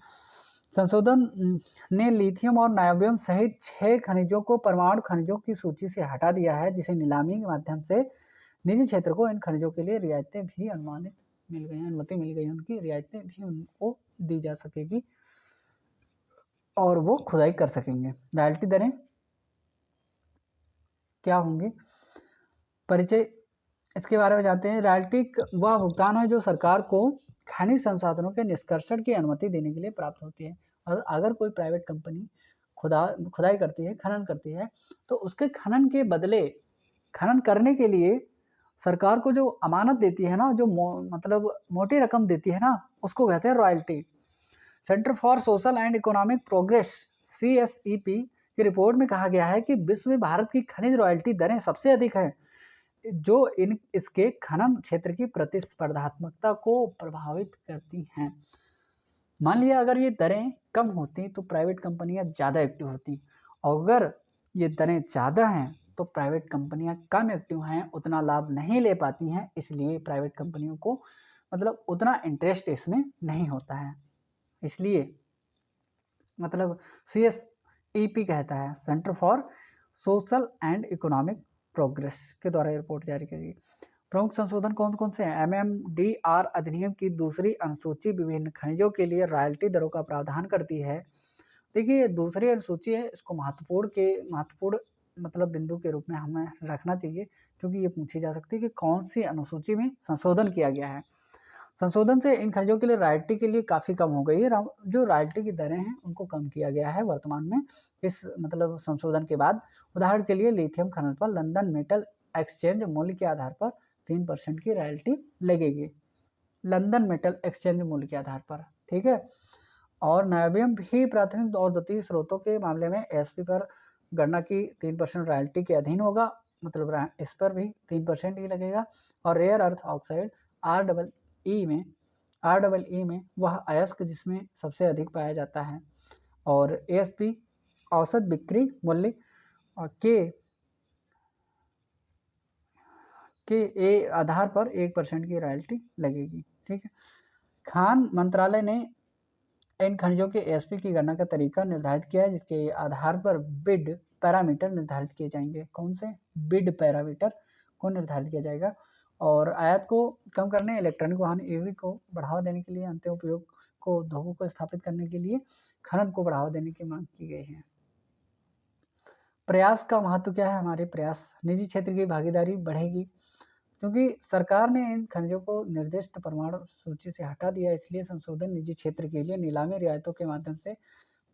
Speaker 1: संशोधन ने लिथियम और नायोबियम सहित 6 खनिजों को परमाणु खनिजों की सूची से हटा दिया है, जिसे नीलामी के माध्यम से निजी क्षेत्र को इन खनिजों के लिए रियायतें भी अनुमति मिल गई हैं, उनकी रियायतें भी उनको दी जा सकेगी और वो खुदाई कर सकेंगे। रॉयल्टी दरें क्या होंगी, परिचय इसके बारे में जानते हैं। रॉयल्टी वह भुगतान है जो सरकार को खनिज संसाधनों के निष्कर्षण की अनुमति देने के लिए प्राप्त होती है। और अगर कोई प्राइवेट कंपनी खुदाई करती है, खनन करती है, तो उसके खनन के बदले खनन करने के लिए सरकार को जो अमानत देती है ना, जो मतलब मोटी रकम देती है ना, उसको कहते हैं royalty. Centre for social and economic progress CSEP की रिपोर्ट में कहा गया है कि विश्व में भारत की खनिज रॉयल्टी दरें सबसे अधिक है, जो इसके खनन क्षेत्र की प्रतिस्पर्धात्मकता को प्रभावित करती हैं। मान लिया अगर ये दरें कम होती तो प्राइवेट कंपनियां ज़्यादा एक्टिव होती, और अगर ये दरें ज़्यादा हैं तो प्राइवेट कंपनियां कम एक्टिव हैं, उतना लाभ नहीं ले पाती हैं, इसलिए प्राइवेट कंपनियों को मतलब उतना इंटरेस्ट इसमें नहीं होता है। इसलिए मतलब CSEP कहता है, centre for social and economic progress के द्वारा ये रिपोर्ट जारी करी। प्रमुख संशोधन कौन कौन से हैं? MMDR अधिनियम की दूसरी अनुसूची विभिन्न खनिजों के लिए रॉयल्टी दरों का प्रावधान करती है। देखिए ये दूसरी अनुसूची है, इसको महत्वपूर्ण मतलब बिंदु के रूप में हमें रखना चाहिए, क्योंकि ये पूछी जा सकती है कि कौन सी अनुसूची में संशोधन किया गया है। संशोधन से इन खनिजों के लिए रॉयल्टी के लिए काफ़ी कम हो गई है। जो रॉयल्टी की दरें हैं उनको कम किया गया है वर्तमान में इस मतलब संशोधन के बाद। उदाहरण के लिए लिथियम खनन पर लंदन मेटल एक्सचेंज मूल्य के आधार पर 3% की रॉयल्टी लगेगी, लंदन मेटल एक्सचेंज मूल्य के आधार पर, ठीक है। और नायोबियम भी प्राथमिक और द्वितीय स्रोतों के मामले में ASP पर गणना की 3% रॉयल्टी के अधीन होगा, मतलब इस पर भी 3% ही लगेगा। और रेयर अर्थ ऑक्साइड REE में वह अयस्क जिसमें सबसे अधिक पाया जाता है, और ASP औसत बिक्री मूल्य के आधार पर 1% की रॉयल्टी लगेगी, ठीक है। खान मंत्रालय ने इन खनिजों के ASP की गणना का तरीका निर्धारित किया है, जिसके आधार पर बिड पैरामीटर निर्धारित किए जाएंगे। कौन से? बिड पैरामीटर को निर्धारित किया जाएगा। और आयात को कम करने, इलेक्ट्रॉनिक वाहन EV को बढ़ावा देने के लिए, अंतिम उपयोग को उद्योगों को स्थापित करने के लिए खनन को बढ़ावा देने की मांग की गई है। प्रयास का महत्व क्या है? हमारे प्रयास, निजी क्षेत्र की भागीदारी बढ़ेगी, क्योंकि सरकार ने इन खनिजों को निर्दिष्ट परमाणु सूची से हटा दिया, इसलिए संशोधन निजी क्षेत्र के लिए नीलामी रियायतों के माध्यम से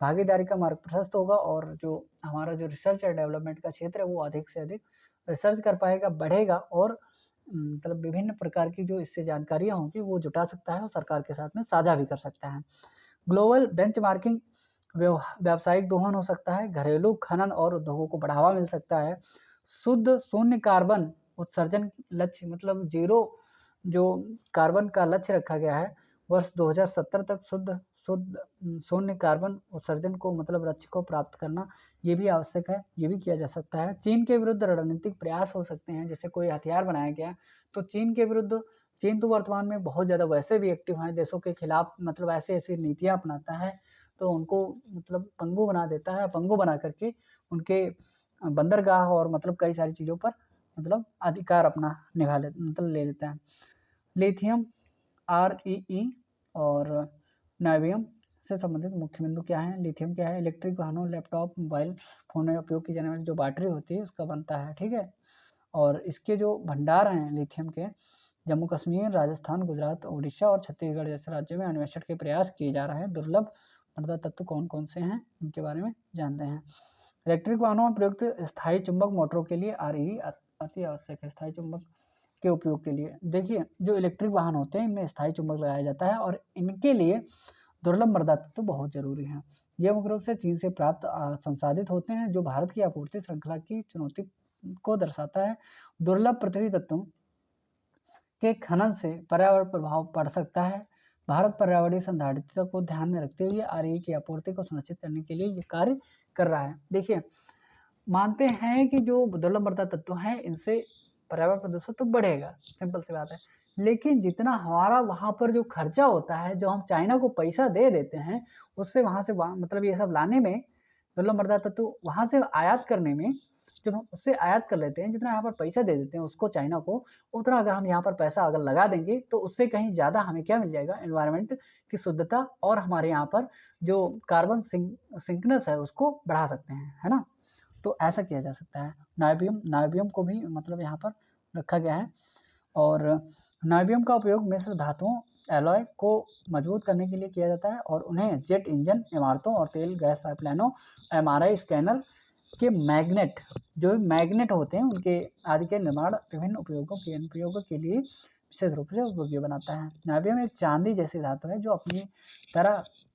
Speaker 1: भागीदारी का मार्ग प्रशस्त होगा, और जो हमारा जो रिसर्च और डेवलपमेंट का क्षेत्र है वो अधिक से अधिक रिसर्च कर पाएगा, बढ़ेगा, और मतलब विभिन्न प्रकार की जो इससे जानकारियाँ होंगी वो जुटा सकता है और सरकार के साथ में साझा भी कर सकता है। ग्लोबल बेंचमार्किंग व्यावसायिक दोहन हो सकता है, घरेलू खनन और उद्योगों को बढ़ावा मिल सकता है, शुद्ध शून्य कार्बन उत्सर्जन लक्ष्य मतलब जीरो जो कार्बन का लक्ष्य रखा गया है वर्ष 2070 तक शुद्ध शून्य कार्बन उत्सर्जन को मतलब लक्ष्य को प्राप्त करना, ये भी आवश्यक है, ये भी किया जा सकता है। चीन के विरुद्ध रणनीतिक प्रयास हो सकते हैं, जैसे कोई हथियार बनाया गया तो चीन के विरुद्ध, चीन तो वर्तमान में बहुत ज़्यादा वैसे भी एक्टिव हैं, देशों के खिलाफ मतलब ऐसी नीतियाँ अपनाता है, तो उनको मतलब पंगु बना देता है, पंगु बना करके उनके बंदरगाह और मतलब कई सारी चीज़ों पर मतलब अधिकार अपना निभा ले मतलब ले लेता है। लिथियम REE और नाइबियम से संबंधित मुख्य बिंदु क्या हैं? लिथियम क्या है? इलेक्ट्रिक वाहनों, लैपटॉप, मोबाइल फ़ोन में उपयोग की जाने वाली जो बैटरी होती है उसका बनता है, ठीक है? और इसके जो भंडार हैं लिथियम के, जम्मू कश्मीर, राजस्थान, गुजरात, उड़ीसा और छत्तीसगढ़ जैसे राज्यों में अन्वेषण के प्रयास किए जा रहे हैं। दुर्लभ मृदा तत्व कौन-कौन से हैं? इनके बारे में जानते हैं। इलेक्ट्रिक वाहनों में प्रयुक्त स्थायी चुंबक मोटरों के लिए RE अति आवश्यक है, स्थायी चुंबक के उपयोग के लिए। देखिए, जो इलेक्ट्रिक वाहन होते हैं इनमें स्थायी चुंबक लगाया जाता है और इनके लिए दुर्लभ मृदा तत्व बहुत ज़रूरी हैं। ये मुख्य रूप से चीन से प्राप्त संसाधित होते हैं, जो भारत की आपूर्ति श्रृंखला की चुनौती को दर्शाता है। दुर्लभ पृथ्वी तत्वों के खनन से पर्यावरण प्रभाव पड़ सकता है। भारत पर्यावरणीय सौहार्दता को ध्यान में रखते हुए RE की आपूर्ति को सुनिश्चित करने के लिए ये कार्य कर रहा है। देखिए, मानते हैं कि जो दुर्लभ मृदा तत्व हैं इनसे पर्यावरण प्रदूषण तो बढ़ेगा, सिंपल सी बात है। लेकिन जितना हमारा वहाँ पर जो खर्चा होता है, जो हम चाइना को पैसा दे देते हैं, उससे वहाँ से मतलब ये सब लाने में, दुर्लभ मृदा तत्व वहाँ से आयात करने में, जब हम उससे आयात कर लेते हैं, जितना यहाँ पर पैसा दे देते हैं उसको चाइना को, उतना अगर हम यहाँ पर पैसा अगर लगा देंगे तो उससे कहीं ज़्यादा हमें क्या मिल जाएगा, एनवायरनमेंट की शुद्धता और हमारे यहाँ पर जो कार्बन सिंकनेस है उसको बढ़ा सकते हैं, है ना? तो ऐसा किया जा सकता है। नाइबियम को भी मतलब यहाँ पर रखा गया है और नाइबियम का उपयोग मिश्र धातुओं एलॉय को मजबूत करने के लिए किया जाता है और उन्हें जेट इंजन, इमारतों और तेल गैस पाइपलाइनों, MRI स्कैनर के मैग्नेट होते हैं उनके आदि के निर्माण विभिन्न अनुप्रयोगों के लिए विशेष रूप से उपयोगी बनाता है। नाइबियम एक चांदी जैसी धातु है जो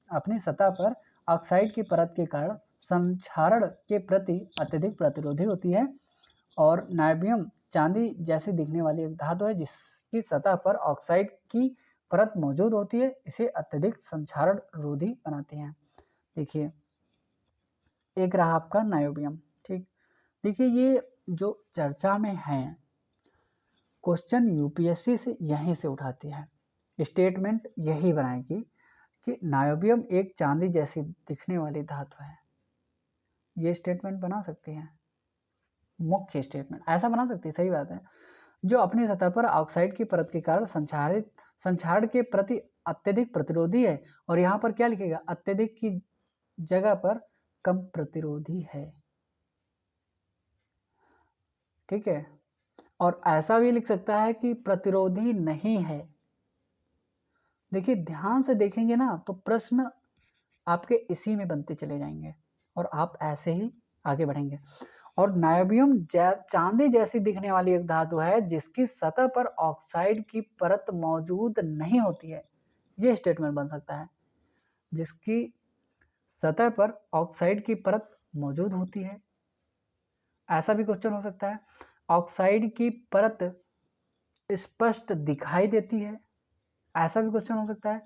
Speaker 1: अपनी सतह पर ऑक्साइड की परत के कारण संक्षारण के प्रति अत्यधिक प्रतिरोधी होती है और नाइबियम चांदी जैसी दिखने वाली एक धातु है जिसकी सतह पर ऑक्साइड की परत मौजूद होती है, इसे अत्यधिक संक्षारण रोधी बनाती है। देखिए, एक रहा आपका नाइबियम, ठीक। देखिए, ये जो चर्चा में है, क्वेश्चन UPSC से यहीं से उठाती है, स्टेटमेंट यही बनाएगी कि नाइबियम एक चांदी जैसी दिखने वाली धातु है। ये स्टेटमेंट बना सकती है, मुख्य स्टेटमेंट ऐसा बना सकती है, सही बात है। जो अपनी सतह पर ऑक्साइड की परत के कारण संक्षारण के प्रति अत्यधिक प्रतिरोधी है और यहाँ पर क्या लिखेगा, अत्यधिक की जगह पर कम प्रतिरोधी है, ठीक है। और ऐसा भी लिख सकता है कि प्रतिरोधी नहीं है। देखिए, ध्यान से देखेंगे ना तो प्रश्न आपके इसी में बनते चले जाएंगे और आप ऐसे ही आगे बढ़ेंगे। और नाइबियम चांदी जैसी दिखने वाली एक धातु है जिसकी सतह पर ऑक्साइड की परत मौजूद नहीं होती है। ये स्टेटमेंट बन सकता है, जिसकी सतह पर ऑक्साइड की परत मौजूद होती है। ऐसा भी क्वेश्चन हो सकता है, ऑक्साइड की परत स्पष्ट दिखाई देती है। ऐसा भी क्वेश्चन हो सकता है,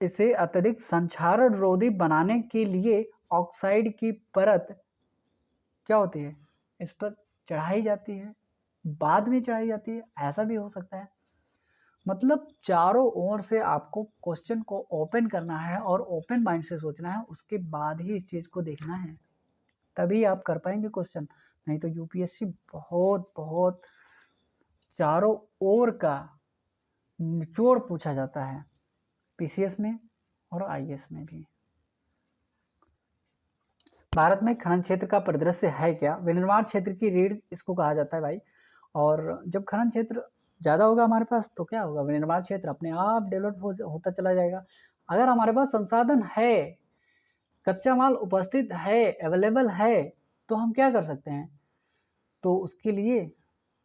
Speaker 1: इसे अत्यधिक संक्षारण रोधी बनाने के लिए ऑक्साइड की परत क्या होती है, इस पर चढ़ाई जाती है, बाद में चढ़ाई जाती है। ऐसा भी हो सकता है। मतलब चारों ओर से आपको क्वेश्चन को ओपन करना है और ओपन माइंड से सोचना है, उसके बाद ही इस चीज़ को देखना है, तभी आप कर पाएंगे क्वेश्चन। नहीं तो UPSC बहुत चारों ओर का निचोड़ पूछा जाता है, PCS में और IAS में भी। भारत में खनन क्षेत्र का परिदृश्य है क्या? विनिर्माण क्षेत्र की रीढ़ इसको कहा जाता है भाई। और जब खनन क्षेत्र ज़्यादा होगा हमारे पास तो क्या होगा, विनिर्माण क्षेत्र अपने आप डेवलप होता चला जाएगा। अगर हमारे पास संसाधन है, कच्चा माल उपस्थित है, अवेलेबल है, तो हम क्या कर सकते हैं, तो उसके लिए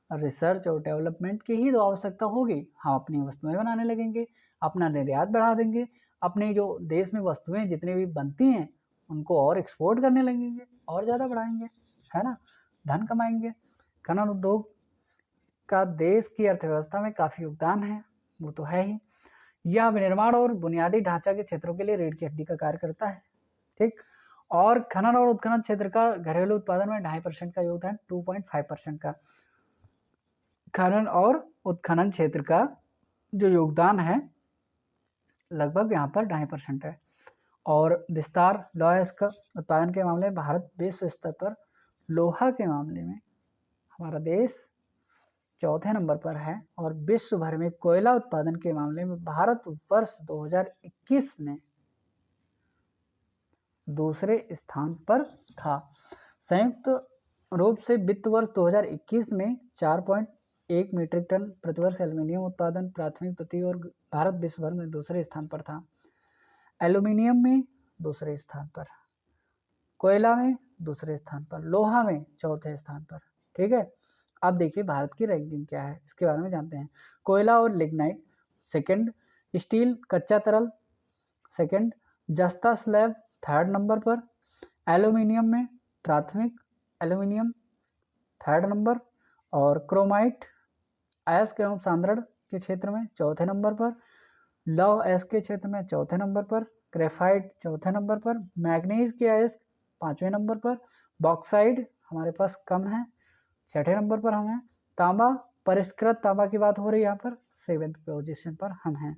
Speaker 1: रिसर्च और डेवलपमेंट की ही तो आवश्यकता होगी। हम अपनी वस्तुएं बनाने लगेंगे, अपना निर्यात बढ़ा देंगे, अपने जो देश में वस्तुएं जितनी भी बनती हैं उनको और एक्सपोर्ट करने लगेंगे और ज़्यादा बढ़ाएंगे, है ना, धन कमाएंगे। खनन उद्योग का देश की अर्थव्यवस्था में काफ़ी योगदान है, वो तो है ही। यह विनिर्माण और बुनियादी ढांचा के क्षेत्रों के लिए रीढ़ की हड्डी का कार्य करता है, ठीक। और खनन और उत्खनन क्षेत्र का घरेलू उत्पादन में 2.5% का योगदान, 2.5% का खनन और उत्खनन क्षेत्र का जो योगदान है लगभग यहाँ पर 2.5% है। और विस्तार लोहा इसका उत्पादन के मामले में भारत विश्व स्तर पर लोहा के मामले में हमारा देश चौथे नंबर पर है, और विश्व भर में कोयला उत्पादन के मामले में भारत वर्ष 2021 में दूसरे स्थान पर था। संयुक्त रूप से वित्त वर्ष 2021 में 4.1 मीट्रिक टन प्रतिवर्ष एल्यूमीनियम उत्पादन प्राथमिक प्रति और भारत विश्व भर में दूसरे स्थान पर था। एल्यूमीनियम में दूसरे स्थान पर, कोयला में दूसरे स्थान पर, लोहा में चौथे स्थान पर। ठीक है, अब देखिए भारत की रैंकिंग क्या है, इसके बारे में जानते हैं। कोयला और लिग्नाइट सेकंड, स्टील कच्चा तरल सेकंड, जस्ता स्लैब थर्ड नंबर पर, एल्यूमिनियम में प्राथमिक एल्यूमिनियम थर्ड नंबर, और क्रोमाइट अयस्क एवं सांद्रण के क्षेत्र में चौथे नंबर पर, लौह अयस्क के क्षेत्र में चौथे नंबर पर, ग्रेफाइट चौथे नंबर पर, मैग्नीज के अयस्क पाँचवें नंबर पर, बॉक्साइड हमारे पास कम है, छठे नंबर पर हम हैं, तांबा परिष्कृत तांबा की बात हो रही है यहाँ पर 7th पोजीशन पर हम हैं।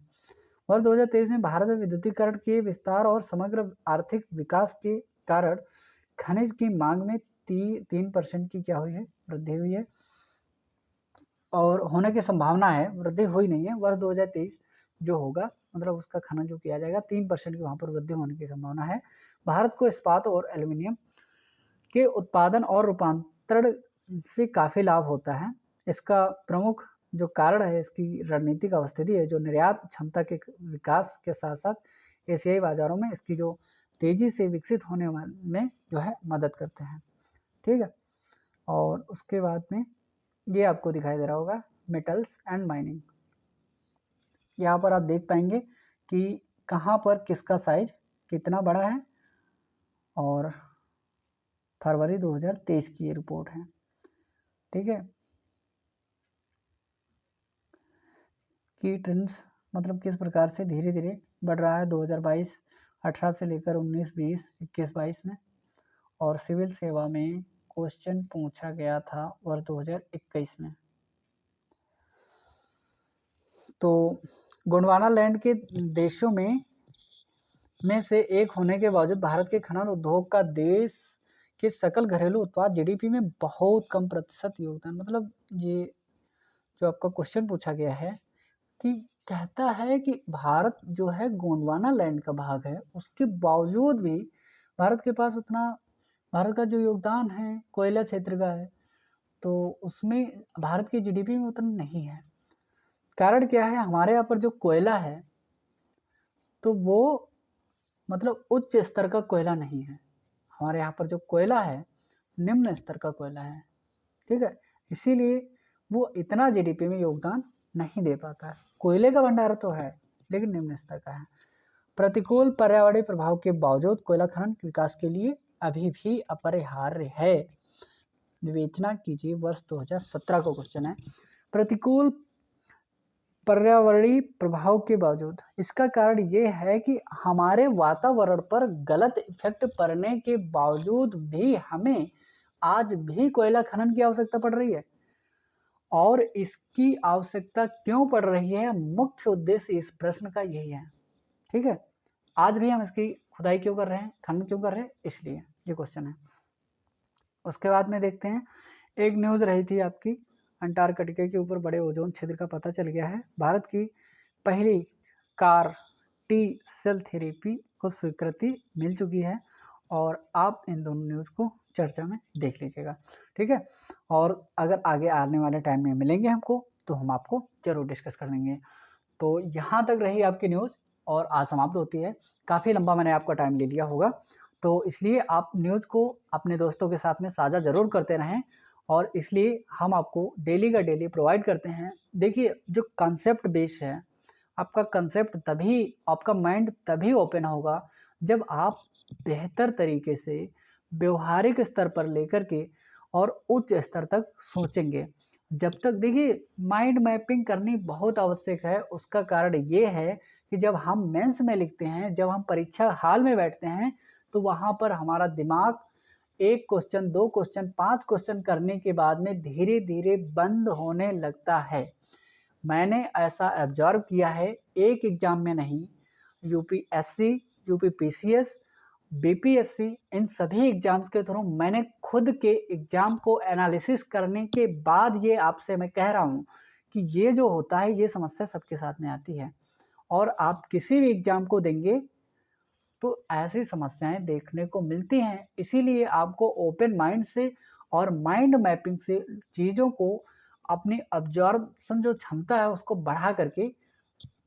Speaker 1: वर्ष 2023 में भारत में विद्युतीकरण के विस्तार और समग्र आर्थिक विकास के कारण खनिज की मांग में 3% की क्या हुई है, वृद्धि हुई है, और होने की संभावना है, वृद्धि हुई नहीं है। वर्ष 2023 जो होगा मतलब उसका खनन जो किया जाएगा 3% की वहाँ पर वृद्धि होने की संभावना है। भारत को इस्पात और एल्यूमिनियम के उत्पादन और रूपांतरण से काफ़ी लाभ होता है। इसका प्रमुख जो कारण है इसकी रणनीतिक अवस्थिति है, जो निर्यात क्षमता के विकास के साथ साथ एशियाई बाजारों में इसकी जो तेज़ी से विकसित होने में जो है मदद करते हैं। ठीक है, और उसके बाद में ये आपको दिखाई दे रहा होगा मेटल्स एंड माइनिंग। यहाँ पर आप देख पाएंगे कि कहाँ पर किसका साइज कितना बड़ा है, और फरवरी 2023 की ये रिपोर्ट है। ठीक है, की ट्रेंड्स मतलब किस प्रकार से धीरे धीरे बढ़ रहा है 2022 18 से लेकर 19 20 21 22 में। और सिविल सेवा में क्वेश्चन पूछा गया था वर्ष 2021 में। तो गोंडवाना लैंड के देशों में से एक होने के बावजूद भारत के खनन उद्योग का देश के सकल घरेलू उत्पाद जीडीपी में बहुत कम प्रतिशत योगदान, मतलब ये जो आपका क्वेश्चन पूछा गया है कि कहता है कि भारत जो है गोंडवाना लैंड का भाग है, उसके बावजूद भी भारत के पास उतना, भारत का जो योगदान है कोयला क्षेत्र का है, तो उसमें भारत की जीडीपी में उतना नहीं है। कारण क्या है, हमारे यहाँ पर जो कोयला है तो वो मतलब उच्च स्तर का कोयला नहीं है, हमारे यहाँ पर जो कोयला है निम्न स्तर का कोयला है। ठीक है, इसीलिए वो इतना जीडीपी में योगदान नहीं दे पाता है। कोयले का भंडार तो है लेकिन निम्न स्तर का है। प्रतिकूल पर्यावरणीय प्रभाव के बावजूद कोयला खनन विकास के लिए अभी भी अपरिहार्य है। विवेचना कीजिए, वर्ष 2017 का क्वेश्चन है। प्रतिकूल पर्यावरणीय प्रभाव के बावजूद, इसका कारण ये है कि हमारे वातावरण पर गलत इफेक्ट पड़ने के बावजूद भी हमें आज भी कोयला खनन की आवश्यकता पड़ रही है। और इसकी आवश्यकता क्यों पड़ रही है, मुख्य उद्देश्य इस प्रश्न का यही है। ठीक है, आज भी हम इसकी खुदाई क्यों कर रहे हैं, खनन क्यों कर रहे हैं, इसलिए ये क्वेश्चन है। उसके बाद में देखते हैं, एक न्यूज़ रही थी आपकी, अंटार्कटिका के ऊपर बड़े ओजोन छिद्र का पता चल गया है। भारत की पहली कार टी सेल थेरेपी को स्वीकृति मिल चुकी है, और आप इन दोनों न्यूज़ को चर्चा में देख लीजिएगा। ठीक है, और अगर आगे आने वाले टाइम में मिलेंगे हमको तो हम आपको जरूर डिस्कस कर लेंगे। तो यहाँ तक रही आपकी न्यूज़ और आज समाप्त होती है। काफ़ी लंबा मैंने आपका टाइम ले लिया होगा, तो इसलिए आप न्यूज़ को अपने दोस्तों के साथ में साझा ज़रूर करते रहें, और इसलिए हम आपको डेली का डेली प्रोवाइड करते हैं। देखिए, जो कंसेप्ट बेस है, आपका कंसेप्ट तभी, आपका माइंड तभी ओपन होगा जब आप बेहतर तरीके से व्यवहारिक स्तर पर लेकर के और उच्च स्तर तक सोचेंगे। जब तक, देखिए, माइंड मैपिंग करनी बहुत आवश्यक है। उसका कारण ये है कि जब हम मेंस में लिखते हैं, जब हम परीक्षा हाल में बैठते हैं, तो वहाँ पर हमारा दिमाग 1 क्वेश्चन, 2 क्वेश्चन, 5 क्वेश्चन करने के बाद में धीरे धीरे बंद होने लगता है। मैंने ऐसा ऑब्जर्व किया है, एक एग्जाम में नहीं, यूपीएससी, यूपीपीसीएस, बीपीएससी, इन सभी एग्ज़ाम्स के थ्रू मैंने खुद के एग्ज़ाम को एनालिसिस करने के बाद ये आपसे मैं कह रहा हूँ कि ये जो होता है, ये समस्या सबके साथ में आती है और आप किसी भी एग्ज़ाम को देंगे तो ऐसी समस्याएं देखने को मिलती हैं। इसीलिए आपको ओपन माइंड से और माइंड मैपिंग से चीज़ों को अपनी अब्जॉर्प्शन जो क्षमता है उसको बढ़ा करके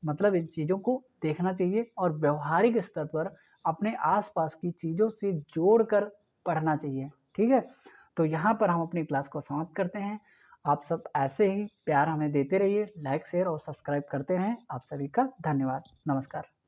Speaker 1: मतलब इन चीज़ों को देखना चाहिए और व्यवहारिक स्तर पर अपने आसपास की चीज़ों से जोड़कर पढ़ना चाहिए। ठीक है? तो यहाँ पर हम अपनी क्लास को समाप्त करते हैं। आप सब ऐसे ही प्यार हमें देते रहिए, लाइक, शेयर और सब्सक्राइब करते रहें। आप सभी का धन्यवाद। नमस्कार।